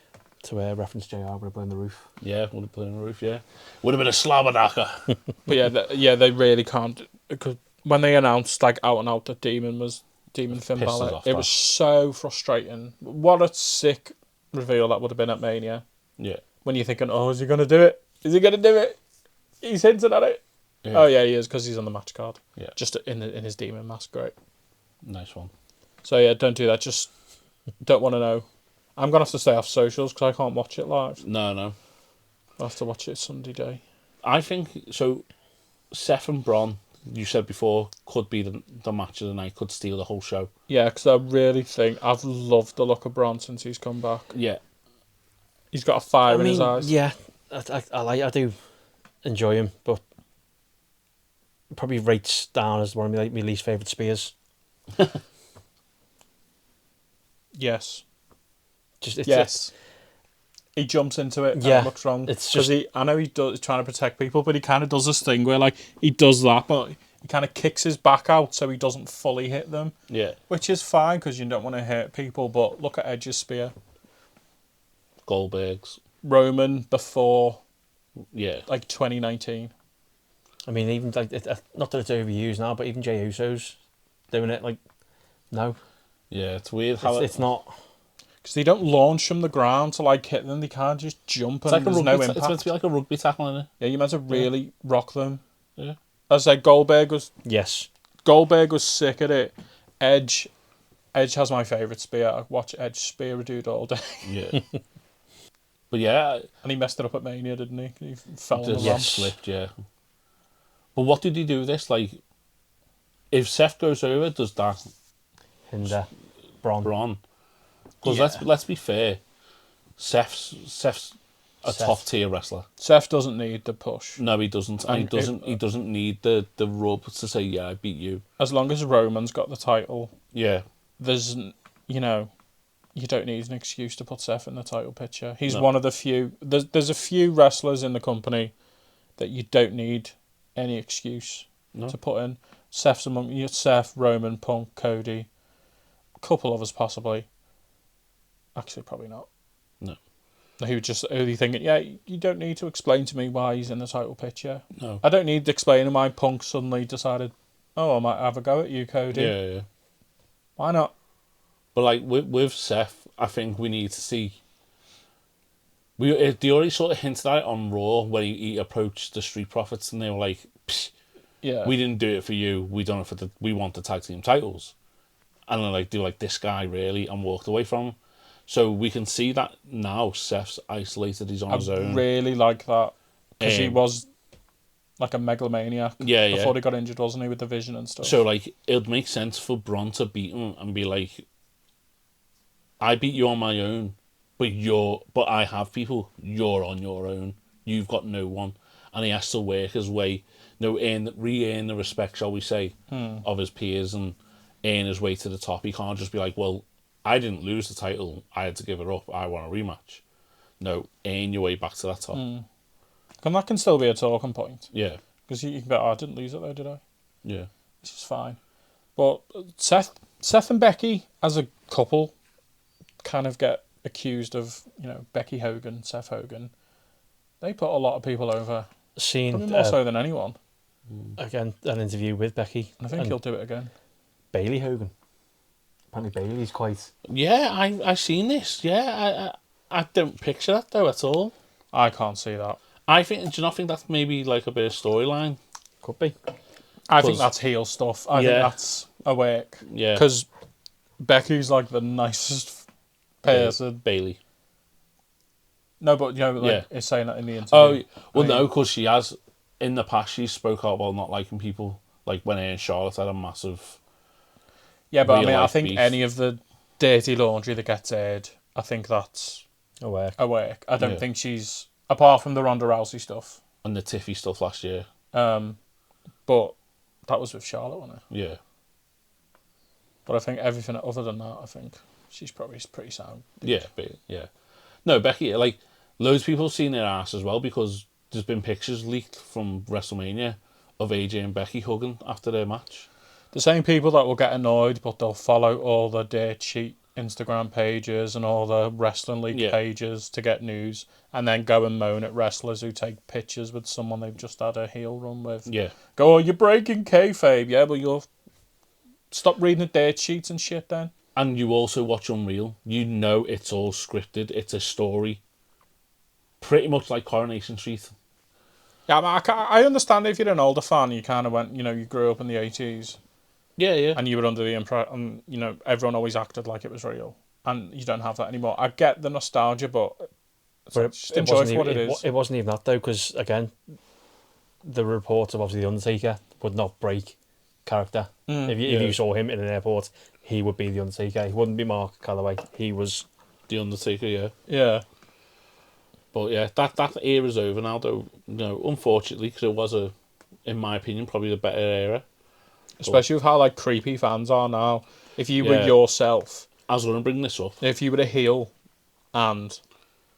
Speaker 3: To reference JR would have blown the roof.
Speaker 1: Yeah, would have played on the roof, yeah. Would have been a slabberdacker.
Speaker 2: But they really can't, because when they announced like out and out that Demon Finn
Speaker 1: Pissed us
Speaker 2: Balor,
Speaker 1: off,
Speaker 2: it
Speaker 1: that.
Speaker 2: was so frustrating. What a sick reveal that would have been at Mania.
Speaker 1: Yeah.
Speaker 2: When you're thinking, oh, is he going to do it? Is he going to do it? He's hinting at it.
Speaker 1: Yeah.
Speaker 2: Oh yeah, he is, because he's on the match card.
Speaker 1: Yeah.
Speaker 2: Just in his Demon mask, great.
Speaker 1: Nice one.
Speaker 2: So yeah, don't do that. Just don't want to know. I'm gonna have to stay off socials because I can't watch it live.
Speaker 1: No.
Speaker 2: I have to watch it Sunday day.
Speaker 1: I think, so, Seth and Bron, you said before, could be the match of the night, could steal the whole show.
Speaker 2: Yeah, because I really think I've loved the look of Bron since he's come back.
Speaker 1: Yeah.
Speaker 2: He's got a fire in his eyes.
Speaker 3: yeah, I do enjoy him, but probably rates down as one of my least favourite spears.
Speaker 2: Yes.
Speaker 3: Just
Speaker 2: Yes. He jumps into it.
Speaker 3: Yeah,
Speaker 2: And it looks wrong.
Speaker 3: it's
Speaker 2: Because I know he's trying to protect people, but he kind of does this thing where like he does that, but he kind of kicks his back out so he doesn't fully hit them,
Speaker 1: Yeah.
Speaker 2: which is fine because you don't want to hurt people. But look at Edge's spear.
Speaker 1: Goldberg's.
Speaker 2: Roman before
Speaker 1: Yeah.
Speaker 2: like 2019.
Speaker 3: I mean, even like not that it's overused now, but even Jey Uso's doing it. Like, no,
Speaker 1: Yeah, it's weird how
Speaker 3: it's not.
Speaker 2: Because they don't launch from the ground to like hit them. They can't just jump
Speaker 1: It's
Speaker 2: and
Speaker 1: like a
Speaker 2: there's
Speaker 1: rugby.
Speaker 2: no impact.
Speaker 1: It's meant to be like a rugby tackle, isn't it?
Speaker 2: Yeah, you're meant to really rock them.
Speaker 1: Yeah.
Speaker 2: As I said, Goldberg was sick at it. Edge has my favourite spear. I watch Edge spear a dude all day.
Speaker 1: Yeah. But yeah,
Speaker 2: And he messed it up at Mania, didn't he? He fell on the
Speaker 1: just
Speaker 2: ramp.
Speaker 1: slipped, yeah. But what did he do with this? Like, if Seth goes over, does that
Speaker 3: Hinder, Braun.
Speaker 1: Because let's be fair, Seth's a
Speaker 3: Seth.
Speaker 1: top tier wrestler.
Speaker 2: Seth doesn't need the push.
Speaker 1: No, he doesn't. And he doesn't need the rub to say, yeah, I beat you.
Speaker 2: As long as Roman's got the title,
Speaker 1: Yeah.
Speaker 2: there's, you don't need an excuse to put Seth in the title picture. He's
Speaker 1: No.
Speaker 2: one of the few. There's a few wrestlers in the company that you don't need any excuse
Speaker 1: No.
Speaker 2: to put in. Seth's among you. Seth, Roman, Punk, Cody, a couple others possibly. Actually, probably not.
Speaker 1: No.
Speaker 2: He was just only thinking, yeah, you don't need to explain to me why he's in the title picture.
Speaker 1: No.
Speaker 2: I don't need to explain why Punk suddenly decided, oh, I might have a go at you, Cody.
Speaker 1: Yeah.
Speaker 2: Why not?
Speaker 1: But like with Seth, I think we need to see. They already sort of hinted at it on Raw when he approached the Street Profits, and they were like, Psh,
Speaker 2: Yeah.
Speaker 1: "We didn't do it for you. We done it for we want the tag team titles," and then like they were like, "This guy really," and walked away from him. So we can see that now Seth's isolated. He's on his
Speaker 2: I
Speaker 1: own.
Speaker 2: really like that. Because he
Speaker 1: Um,
Speaker 2: was like a megalomaniac
Speaker 1: Yeah,
Speaker 2: before
Speaker 1: yeah.
Speaker 2: he got injured, wasn't he, with the vision and stuff?
Speaker 1: So like it'd make sense for Braun to beat him and be like, "I beat you on my own, but I have people. You're on your own. You've got no one," and he has to work his way, re-earn the respect, shall we say, of his peers and earn his way to the top. He can't just be like, "Well, I didn't lose the title. I had to give it up. I want a rematch." No, earn your way back to that top.
Speaker 2: And that can still be a talking point.
Speaker 1: Yeah,
Speaker 2: Because you can go, oh, I didn't lose it though, did I?
Speaker 1: yeah,
Speaker 2: Which is fine. But Seth and Becky, as a couple, kind of get accused of, Becky Hogan, Seth Hogan. They put a lot of people over. Probably
Speaker 3: Seen
Speaker 2: more so than anyone.
Speaker 3: again an interview with Becky.
Speaker 2: And I think he'll do it again.
Speaker 3: Bailey Hogan. Apparently Bailey's quite.
Speaker 1: yeah. I seen this. Yeah, I don't picture that though at all.
Speaker 2: I can't see that.
Speaker 1: I think. Do you not think that's maybe like a bit of storyline?
Speaker 3: Could be.
Speaker 2: I think
Speaker 1: 'Cause-
Speaker 2: that's heel stuff. I think
Speaker 1: Yeah.
Speaker 2: that's a work.
Speaker 1: Yeah.
Speaker 2: Because Becky's like the nicest person.
Speaker 1: Bailey.
Speaker 2: No, but you know, like
Speaker 1: Yeah.
Speaker 2: it's saying that in the interview.
Speaker 1: Oh, well,
Speaker 2: I mean-
Speaker 1: no, because she has in the past. She spoke out about not liking people. Like when her and Charlotte had a massive.
Speaker 2: Yeah, but I
Speaker 1: real
Speaker 2: mean, I
Speaker 1: life
Speaker 2: think
Speaker 1: beef.
Speaker 2: any of the dirty laundry that gets aired, I think that's
Speaker 3: A work.
Speaker 2: a work. I don't
Speaker 1: Yeah.
Speaker 2: think she's apart from the Ronda Rousey stuff.
Speaker 1: And the Tiffy stuff last year.
Speaker 2: But that was with Charlotte, wasn't it?
Speaker 1: Yeah.
Speaker 2: But I think everything other than that, I think she's probably pretty sound.
Speaker 1: Yeah, yeah. No, Becky, like, loads of people have seen her ass as well because there's been pictures leaked from WrestleMania of AJ and Becky hugging after their match.
Speaker 2: The same people that will get annoyed, but they'll follow all the dirt sheet Instagram pages and all the wrestling league
Speaker 1: Yeah.
Speaker 2: pages to get news, and then go and moan at wrestlers who take pictures with someone they've just had a heel run with.
Speaker 1: Yeah.
Speaker 2: Go, oh, you're breaking kayfabe, yeah, but you'll stop reading the dirt sheets and shit then.
Speaker 1: And you also watch Unreal. You know it's all scripted. It's a story. Pretty much like Coronation Street.
Speaker 2: Yeah, I understand if you're an older fan, you kind of went, you know, you grew up in the 80s.
Speaker 1: Yeah, yeah.
Speaker 2: And you were under the impression, you know, everyone always acted like it was real. And you don't have that anymore. I get the nostalgia, but just enjoy
Speaker 3: wasn't
Speaker 2: for what it
Speaker 3: even,
Speaker 2: is.
Speaker 3: It wasn't even that, though, because, again, the reports of obviously The Undertaker would not break character. If you saw him in an airport, he would be The Undertaker. He wouldn't be Mark Calloway. He was...
Speaker 1: The Undertaker, yeah.
Speaker 2: Yeah.
Speaker 1: But yeah, that era's over now, though. No, unfortunately, because it was in my opinion, probably the better era.
Speaker 2: Especially with how, like, creepy fans are now. If you were
Speaker 1: Yeah.
Speaker 2: yourself,
Speaker 1: I was going to bring this up.
Speaker 2: if you were a heel and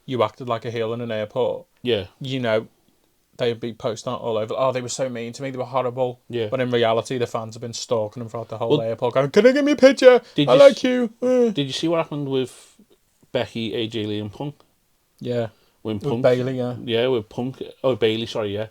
Speaker 2: you acted like a heel in an airport,
Speaker 1: Yeah,
Speaker 2: you know, they'd be posting all over. Oh, they were so mean to me. They were horrible.
Speaker 1: Yeah.
Speaker 2: But in reality, the fans have been stalking them throughout the whole
Speaker 1: Well,
Speaker 2: airport, going, "Can I give me a picture?
Speaker 1: Did
Speaker 2: I
Speaker 1: you
Speaker 2: like
Speaker 1: s-
Speaker 2: you."
Speaker 1: Did you see what happened with Becky, AJ Lee, and Punk?
Speaker 2: Yeah.
Speaker 1: When
Speaker 2: With
Speaker 1: Punk,
Speaker 2: Bailey, yeah.
Speaker 1: Yeah, with Punk. Oh, Bailey, sorry, yeah.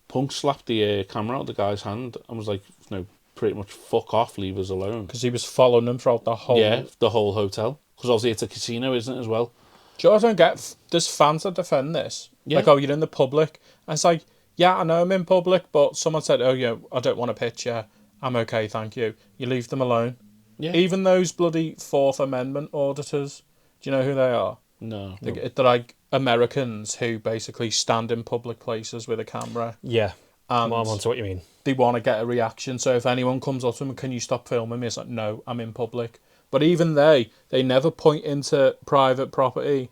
Speaker 1: Punk slapped the camera out of the guy's hand and was like, no, pretty much fuck off, leave us alone.
Speaker 2: Because he was following them throughout the whole.
Speaker 1: Yeah, the whole hotel. Because obviously it's a casino, isn't it, as well?
Speaker 2: Do you know what I don't get? There's fans that defend this.
Speaker 1: Yeah.
Speaker 2: Like, oh, you're in the public. And it's like, yeah, I know I'm in public, but someone said, oh, yeah, I don't want a picture. I'm okay, thank you. You leave them alone.
Speaker 1: Yeah.
Speaker 2: Even those bloody Fourth Amendment auditors, do you know who they are?
Speaker 1: No.
Speaker 2: They're like Americans who basically stand in public places with a camera.
Speaker 3: Yeah.
Speaker 2: And
Speaker 3: I'm on to what you mean.
Speaker 2: they want to get a reaction. So if anyone comes up to them, can you stop filming me? It's like, no, I'm in public. But even they never point into private property.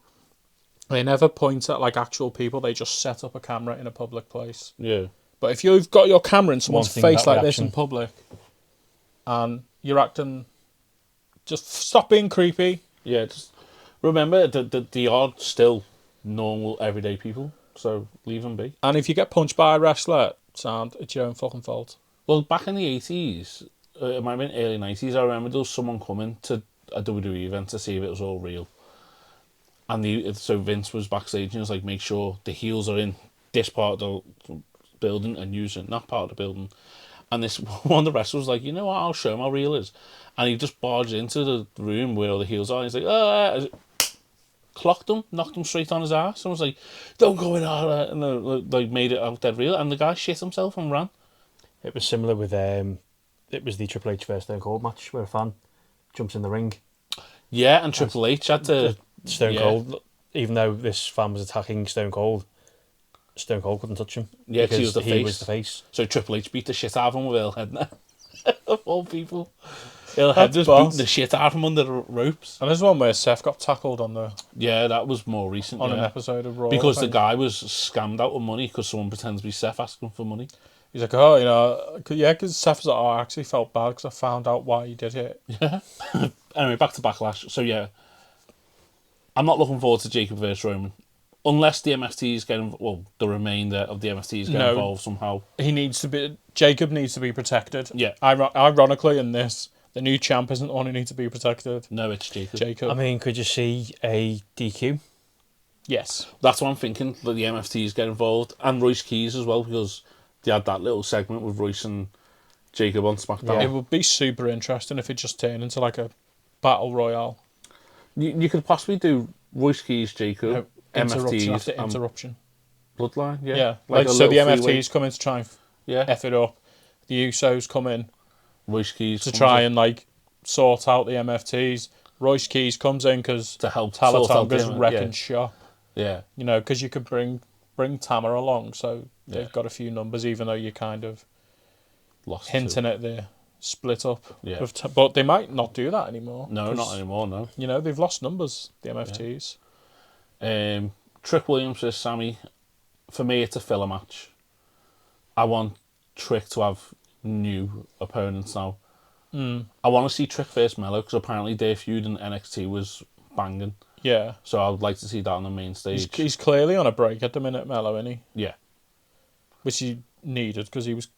Speaker 2: They never point at like actual people. They just set up a camera in a public place.
Speaker 1: Yeah.
Speaker 2: But if you've got your camera in someone's
Speaker 3: Wanting
Speaker 2: face
Speaker 3: that
Speaker 2: like this in
Speaker 3: reaction.
Speaker 2: public, and you're acting, just stop being creepy.
Speaker 1: Yeah, just remember that they are still normal, everyday people, so leave them be.
Speaker 2: And if you get punched by a wrestler, it's your own fucking fault.
Speaker 1: Well, back in the 80s, it might have been early 90s, I remember there was someone coming to a WWE event to see if it was all real. And so Vince was backstage and he was like, make sure the heels are in this part of the building and using that part of the building. And this one of the wrestlers was like, you know what, I'll show him how real it is. And he just barged into the room where all the heels are. And he's like, clocked him, knocked him straight on his ass. And was like, don't go in there. And like made it out dead real. And the guy shit himself and ran.
Speaker 3: It was similar with it was the Triple H versus Stone Cold match where a fan jumps in the ring.
Speaker 1: Yeah, and Triple H had to...
Speaker 3: Stone
Speaker 1: yeah.
Speaker 3: Cold, even though this fan was attacking Stone Cold couldn't touch him.
Speaker 1: Yeah, 'cause
Speaker 3: because
Speaker 1: he was the face.
Speaker 3: was the face.
Speaker 1: So Triple H beat the shit out of him with Earl Hebner. Of all people. Earl
Speaker 2: That's
Speaker 1: Hebner's
Speaker 2: boss.
Speaker 1: beating the shit out of him under the ropes.
Speaker 2: And there's one where Seth got tackled on
Speaker 1: Yeah, that was more recent.
Speaker 2: an
Speaker 1: yeah.
Speaker 2: episode of Raw.
Speaker 1: Because
Speaker 2: I
Speaker 1: the
Speaker 2: think.
Speaker 1: guy was scammed out of money because someone pretends to be Seth asking for money.
Speaker 2: He's like, oh, you know, yeah, because Seth was like, oh, I actually felt bad because I found out why he did it.
Speaker 1: Anyway, back to Backlash. So yeah, I'm not looking forward to Jacob versus Roman. Unless the MFTs get well, the remainder of the MFTs get
Speaker 2: No.
Speaker 1: involved somehow.
Speaker 2: Jacob needs to be protected.
Speaker 1: Yeah.
Speaker 2: Ironically, in this, the new champ isn't the one who needs to be protected.
Speaker 1: No, it's Jacob.
Speaker 2: Jacob.
Speaker 3: I mean, could you see a DQ?
Speaker 2: Yes.
Speaker 1: That's what I'm thinking, that the MFTs get involved. And Royce Keys as well, because they had that little segment with Royce and Jacob on SmackDown.
Speaker 2: It would be super interesting if it just turned into like a battle royale.
Speaker 1: You could possibly do Royce Keys, Jacob,
Speaker 2: Interruption
Speaker 1: MFTs,
Speaker 2: after interruption.
Speaker 1: Bloodline, yeah.
Speaker 2: Yeah,
Speaker 1: Like a
Speaker 2: so the
Speaker 1: little
Speaker 2: MFTs
Speaker 1: freeway.
Speaker 2: come in to try and
Speaker 1: Yeah.
Speaker 2: F it up. The Usos come in
Speaker 1: Royce Keys
Speaker 2: to
Speaker 1: comes
Speaker 2: try
Speaker 1: in
Speaker 2: and like sort out the MFTs. Royce Keys comes in because
Speaker 1: to help sort out
Speaker 2: Talatonga's
Speaker 1: the
Speaker 2: wrecking shop.
Speaker 1: Yeah.
Speaker 2: You know, because you could bring Tama along, so they've
Speaker 1: Yeah.
Speaker 2: got a few numbers, even though you're kind of
Speaker 1: Lost
Speaker 2: hinting at the split up.
Speaker 1: Yeah.
Speaker 2: But they might not do that anymore.
Speaker 1: No,
Speaker 2: 'cause,
Speaker 1: not anymore, no.
Speaker 2: You know, they've lost numbers, the MFTs.
Speaker 1: Trick Williams versus Sammy. For me, it's a filler match. I want Trick to have new opponents now. I want to see Trick versus Mello because apparently their feud in NXT was banging.
Speaker 2: Yeah.
Speaker 1: So I would like to see that on the main stage.
Speaker 2: He's clearly on a break at the minute, Mello, isn't he?
Speaker 1: Yeah.
Speaker 2: Which he needed because he was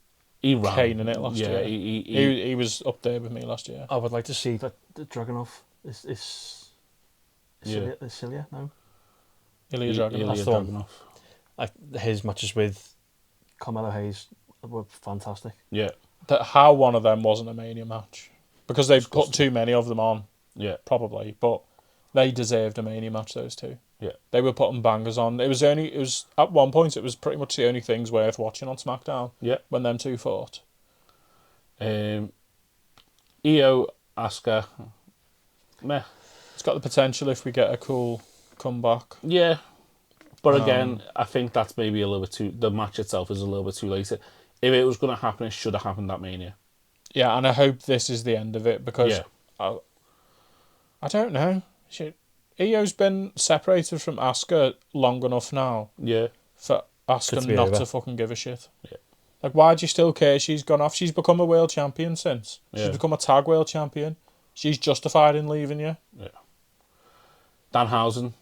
Speaker 1: He ran.
Speaker 2: caning it last year.
Speaker 1: Yeah,
Speaker 2: He was up there with me last year.
Speaker 3: I would like to see that the Dragunov is
Speaker 1: Yeah.
Speaker 3: Cilia, no?
Speaker 2: Ilya Dragunov.
Speaker 1: Ilya
Speaker 3: That's the one.
Speaker 1: Dragunov.
Speaker 3: His matches with Carmelo Hayes were fantastic.
Speaker 1: Yeah.
Speaker 2: How one of them wasn't a Mania match. Because they've put too many of them on,
Speaker 1: Yeah.
Speaker 2: probably. But they deserved a Mania match, those two.
Speaker 1: Yeah.
Speaker 2: They were putting bangers on. It was at one point, it was pretty much the only things worth watching on SmackDown.
Speaker 1: Yeah.
Speaker 2: When them two fought.
Speaker 1: Io, Asuka, meh.
Speaker 2: It's got the potential if we get a cool comeback.
Speaker 1: Yeah. But again, I think that's maybe a little bit too... The match itself is a little bit too late. If it was going to happen, it should have happened at Mania.
Speaker 2: Yeah, and I hope this is the end of it because
Speaker 1: Yeah.
Speaker 2: I don't know. Io's been separated from Asuka long enough now
Speaker 1: Yeah.
Speaker 2: for Asuka
Speaker 3: To be
Speaker 2: not
Speaker 3: over.
Speaker 2: to fucking give a shit.
Speaker 1: Yeah.
Speaker 2: Like, why do you still care? She's gone off. She's become a world champion since. She's
Speaker 1: Yeah.
Speaker 2: become a tag world champion. She's justified in leaving you.
Speaker 1: Danhausen.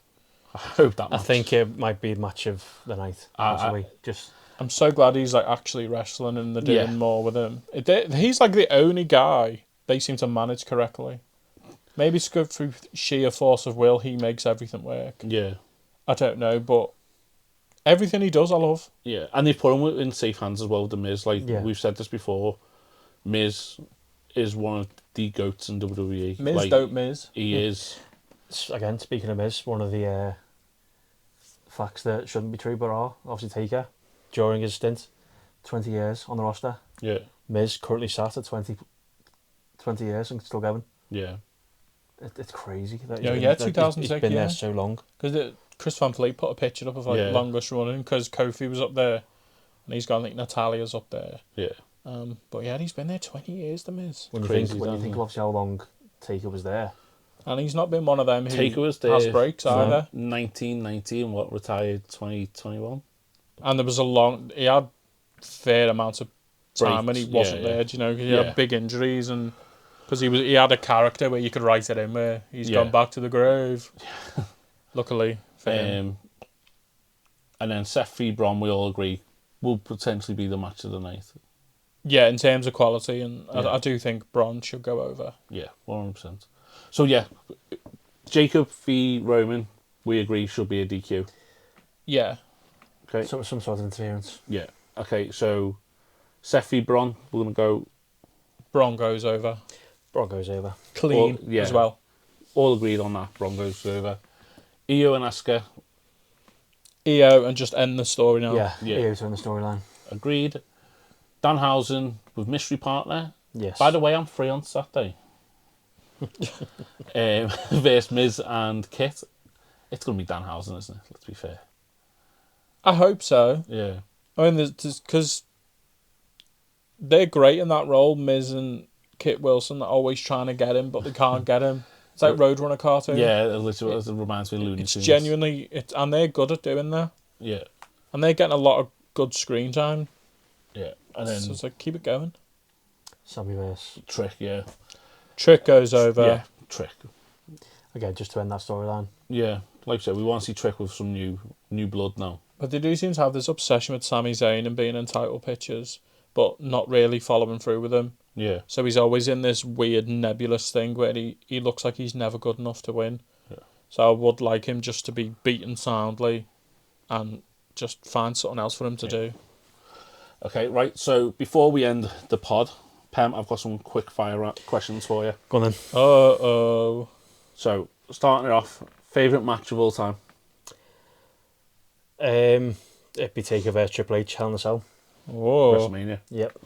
Speaker 1: I hope that
Speaker 3: I
Speaker 1: match.
Speaker 3: think it might be the match of the night. Possibly. Just
Speaker 2: I'm so glad he's like actually wrestling and they're doing
Speaker 1: Yeah.
Speaker 2: more with him. He's like the only guy they seem to manage correctly. Maybe it's good through sheer force of will he makes everything work.
Speaker 1: Yeah.
Speaker 2: I don't know, but everything he does I love.
Speaker 1: Yeah. And they put him in safe hands as well, the Miz. Like,
Speaker 3: Yeah.
Speaker 1: we've said this before. Miz is one of the GOATs in WWE.
Speaker 2: Miz
Speaker 1: Like,
Speaker 2: don't Miz.
Speaker 1: He is.
Speaker 3: again, speaking of Miz, one of the facts that shouldn't be true but are obviously Taker during his stint, 20 years on the roster.
Speaker 1: Yeah.
Speaker 3: Miz currently sat at 20 years and still going.
Speaker 1: Yeah.
Speaker 3: It's crazy. That
Speaker 2: Yeah,
Speaker 3: he's
Speaker 2: yeah,
Speaker 3: been-
Speaker 2: 2006,
Speaker 3: He's been
Speaker 2: yeah.
Speaker 3: there so long.
Speaker 2: Because Chris Van Fleet put a picture up of like
Speaker 1: Yeah.
Speaker 2: longest running because Kofi was up there and he's gone, I think Natalia's up there.
Speaker 1: Yeah.
Speaker 2: But yeah, he's been there 20 years, the Miz.
Speaker 3: When you
Speaker 1: Crazy,
Speaker 3: think
Speaker 1: isn't it?
Speaker 3: of obviously how long Taker was there.
Speaker 2: And he's not been one of them who
Speaker 1: Taker was there
Speaker 2: has breaks either.
Speaker 1: 1990 and retired 2021.
Speaker 2: And there was he had fair amount of time when he
Speaker 1: Breaks,
Speaker 2: wasn't
Speaker 1: yeah, yeah.
Speaker 2: there, do you know, 'cause he
Speaker 1: Yeah.
Speaker 2: had big injuries and because he had a character where you could write it in where he's
Speaker 1: Yeah.
Speaker 2: gone back to the grave. Luckily for him.
Speaker 1: And then Seth v. Braun, we all agree, will potentially be the match of the night.
Speaker 2: Yeah, in terms of quality, and
Speaker 1: Yeah.
Speaker 2: I do think Braun should go over.
Speaker 1: Yeah, 100%. So yeah, Jacob v. Roman, we agree should be a DQ.
Speaker 2: Yeah.
Speaker 1: Okay.
Speaker 3: Some sort of interference.
Speaker 1: Yeah. Okay, so Seth v. Braun, we're going to go
Speaker 2: Braun goes over.
Speaker 3: Braun goes over.
Speaker 2: Clean
Speaker 1: Well, yeah.
Speaker 2: as well.
Speaker 1: all agreed on that. Braun goes over. Io and Asuka,
Speaker 2: EO and just end the story now.
Speaker 3: Yeah,
Speaker 1: Yeah.
Speaker 3: yeah. In the storyline.
Speaker 1: agreed. Danhausen with mystery partner.
Speaker 3: Yes.
Speaker 1: By the way, I'm free on Saturday. Versus Miz and Kit. It's going to be Danhausen, isn't it? Let's be fair.
Speaker 2: I hope so.
Speaker 1: Yeah.
Speaker 2: I mean, because they're great in that role. Miz and Kit Wilson are always trying to get him, but they can't get him. It's like Roadrunner cartoon.
Speaker 1: Yeah, it reminds me of Looney
Speaker 2: It's
Speaker 1: Tunes.
Speaker 2: genuinely, and they're good at doing that.
Speaker 1: Yeah,
Speaker 2: And they're getting a lot of good screen time.
Speaker 1: yeah. And then
Speaker 2: So it's like, keep it going.
Speaker 3: Sammy verse.
Speaker 1: Trick, yeah.
Speaker 2: Trick goes over.
Speaker 1: Yeah, Trick.
Speaker 3: Again, just to end that storyline.
Speaker 1: Yeah, like I said, we want to see Trick with some new blood now.
Speaker 2: But they do seem to have this obsession with Sami Zayn and being in title pictures, but not really following through with him.
Speaker 1: Yeah,
Speaker 2: So he's always in this weird nebulous thing where he looks like he's never good enough to win.
Speaker 1: Yeah.
Speaker 2: So I would like him just to be beaten soundly and just find something else for him to do.
Speaker 1: Okay, right. So before we end the pod, Pam, I've got some quick fire questions for you.
Speaker 3: Go on then.
Speaker 2: Uh-oh.
Speaker 1: So starting it off, favourite match of all time?
Speaker 3: It it'd be Takeover Triple H Hell in a Cell.
Speaker 2: Whoa.
Speaker 1: WrestleMania.
Speaker 3: Yep.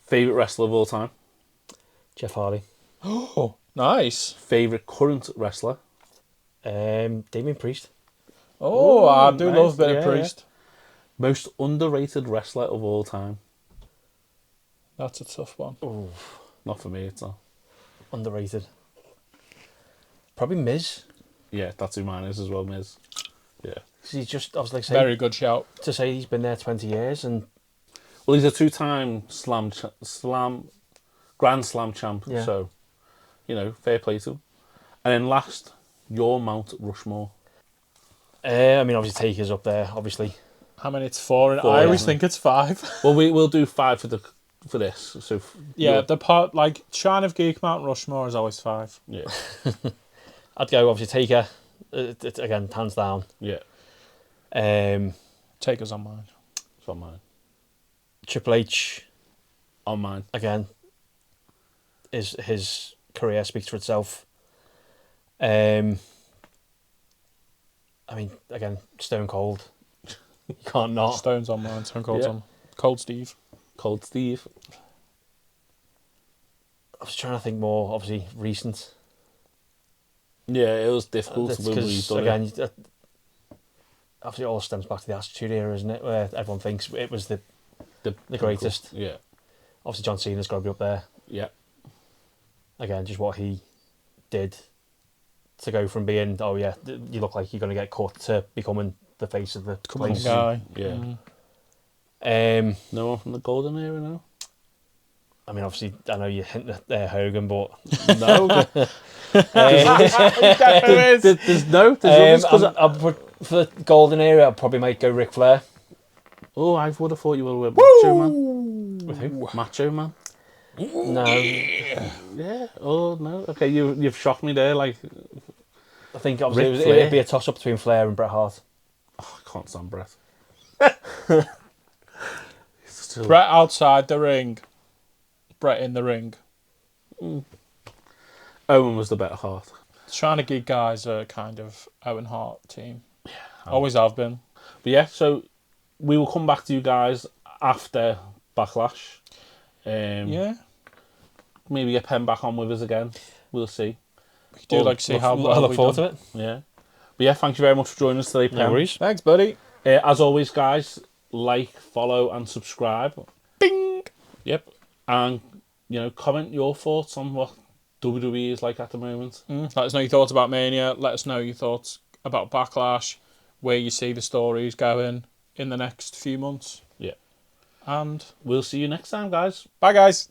Speaker 1: Favourite wrestler of all time?
Speaker 3: Jeff Hardy.
Speaker 2: Oh, nice.
Speaker 1: Favourite current wrestler?
Speaker 3: Damien Priest.
Speaker 2: Oh, I do
Speaker 1: nice.
Speaker 2: love a bit
Speaker 1: Yeah,
Speaker 2: of Priest.
Speaker 1: Most underrated wrestler of all time?
Speaker 2: That's a tough one.
Speaker 3: Oh,
Speaker 1: Not for me, it's not.
Speaker 3: underrated. Probably Miz.
Speaker 1: Yeah, that's who mine is as well, Miz. Yeah.
Speaker 3: 'Cause he's just, I was like,
Speaker 2: Very good shout.
Speaker 3: to say he's been there 20 years and
Speaker 1: Well, he's a two-time Grand Slam champ,
Speaker 3: Yeah.
Speaker 1: so, you know, fair play to him. And then last, your Mount Rushmore.
Speaker 3: I mean, obviously Taker's up there, obviously.
Speaker 2: How many? It's 4. And
Speaker 1: Four,
Speaker 2: I always
Speaker 1: isn't
Speaker 2: think it's 5.
Speaker 1: Well, we'll do 5 for this. So
Speaker 2: Yeah,
Speaker 1: you're-
Speaker 2: the part, like, Shrine of Geek, Mount Rushmore is always 5.
Speaker 1: yeah,
Speaker 3: I'd go obviously Taker. Again, hands down.
Speaker 1: yeah.
Speaker 2: Take us on mine.
Speaker 1: It's on mine.
Speaker 3: Triple H,
Speaker 1: On mine.
Speaker 3: again, his career speaks for itself. I mean, again, Stone Cold. You can't not.
Speaker 2: Stone's on mine. Stone Cold's
Speaker 1: Yeah.
Speaker 2: on. Cold Steve.
Speaker 1: Cold Steve.
Speaker 3: I was trying to think more, obviously, recent.
Speaker 1: Yeah, it was difficult
Speaker 3: That's
Speaker 1: when we
Speaker 3: 'cause,
Speaker 1: done
Speaker 3: again,
Speaker 1: it.
Speaker 3: obviously it all stems back to the Attitude Era, isn't it? Where everyone thinks it was the greatest.
Speaker 1: Yeah,
Speaker 3: Obviously, John Cena's got to be up there.
Speaker 1: yeah.
Speaker 3: Again, just what he did to go from being, oh yeah, you look like you're going to get cut, to becoming the face of the
Speaker 2: Come on,
Speaker 3: place.
Speaker 2: guy.
Speaker 1: Yeah.
Speaker 3: Um,
Speaker 1: No one from the golden era now?
Speaker 3: I mean, obviously, I know you hint at Hogan, but
Speaker 1: No. There's
Speaker 3: I'll put, for the golden era, I'd probably might go Ric Flair.
Speaker 1: Oh, I would have thought you would have went Macho Man.
Speaker 3: With who?
Speaker 1: Macho Man.
Speaker 3: No,
Speaker 1: Yeah. Oh no. Okay, you've shocked me there. Like,
Speaker 3: I think obviously
Speaker 1: Ric Flair.
Speaker 3: it'd be a toss up between Flair and Bret Hart.
Speaker 1: oh, I can't stand Brett. Still,
Speaker 2: Brett outside the ring. Brett in the ring.
Speaker 1: Owen was the better heart.
Speaker 2: Shrine of Geek guys are kind of Owen Hart team. Always have been.
Speaker 1: But yeah, so we will come back to you guys after Backlash.
Speaker 2: Yeah.
Speaker 1: Maybe get Penn back on with us again. We'll see.
Speaker 2: We do like to see how
Speaker 3: I
Speaker 2: well
Speaker 3: look
Speaker 2: we
Speaker 3: forward
Speaker 2: done.
Speaker 3: to it.
Speaker 1: Yeah. But yeah, thank you very much for joining us today, Penn.
Speaker 3: No worries.
Speaker 2: Thanks, buddy.
Speaker 1: As always, guys, like, follow, and subscribe.
Speaker 2: Bing.
Speaker 1: Yep. And, you know, comment your thoughts on what WWE is like at the moment.
Speaker 2: Let us know your thoughts about Mania. Let us know your thoughts about Backlash, where you see the stories going in the next few months.
Speaker 1: Yeah.
Speaker 2: And
Speaker 1: We'll see you next time, guys.
Speaker 2: bye, guys.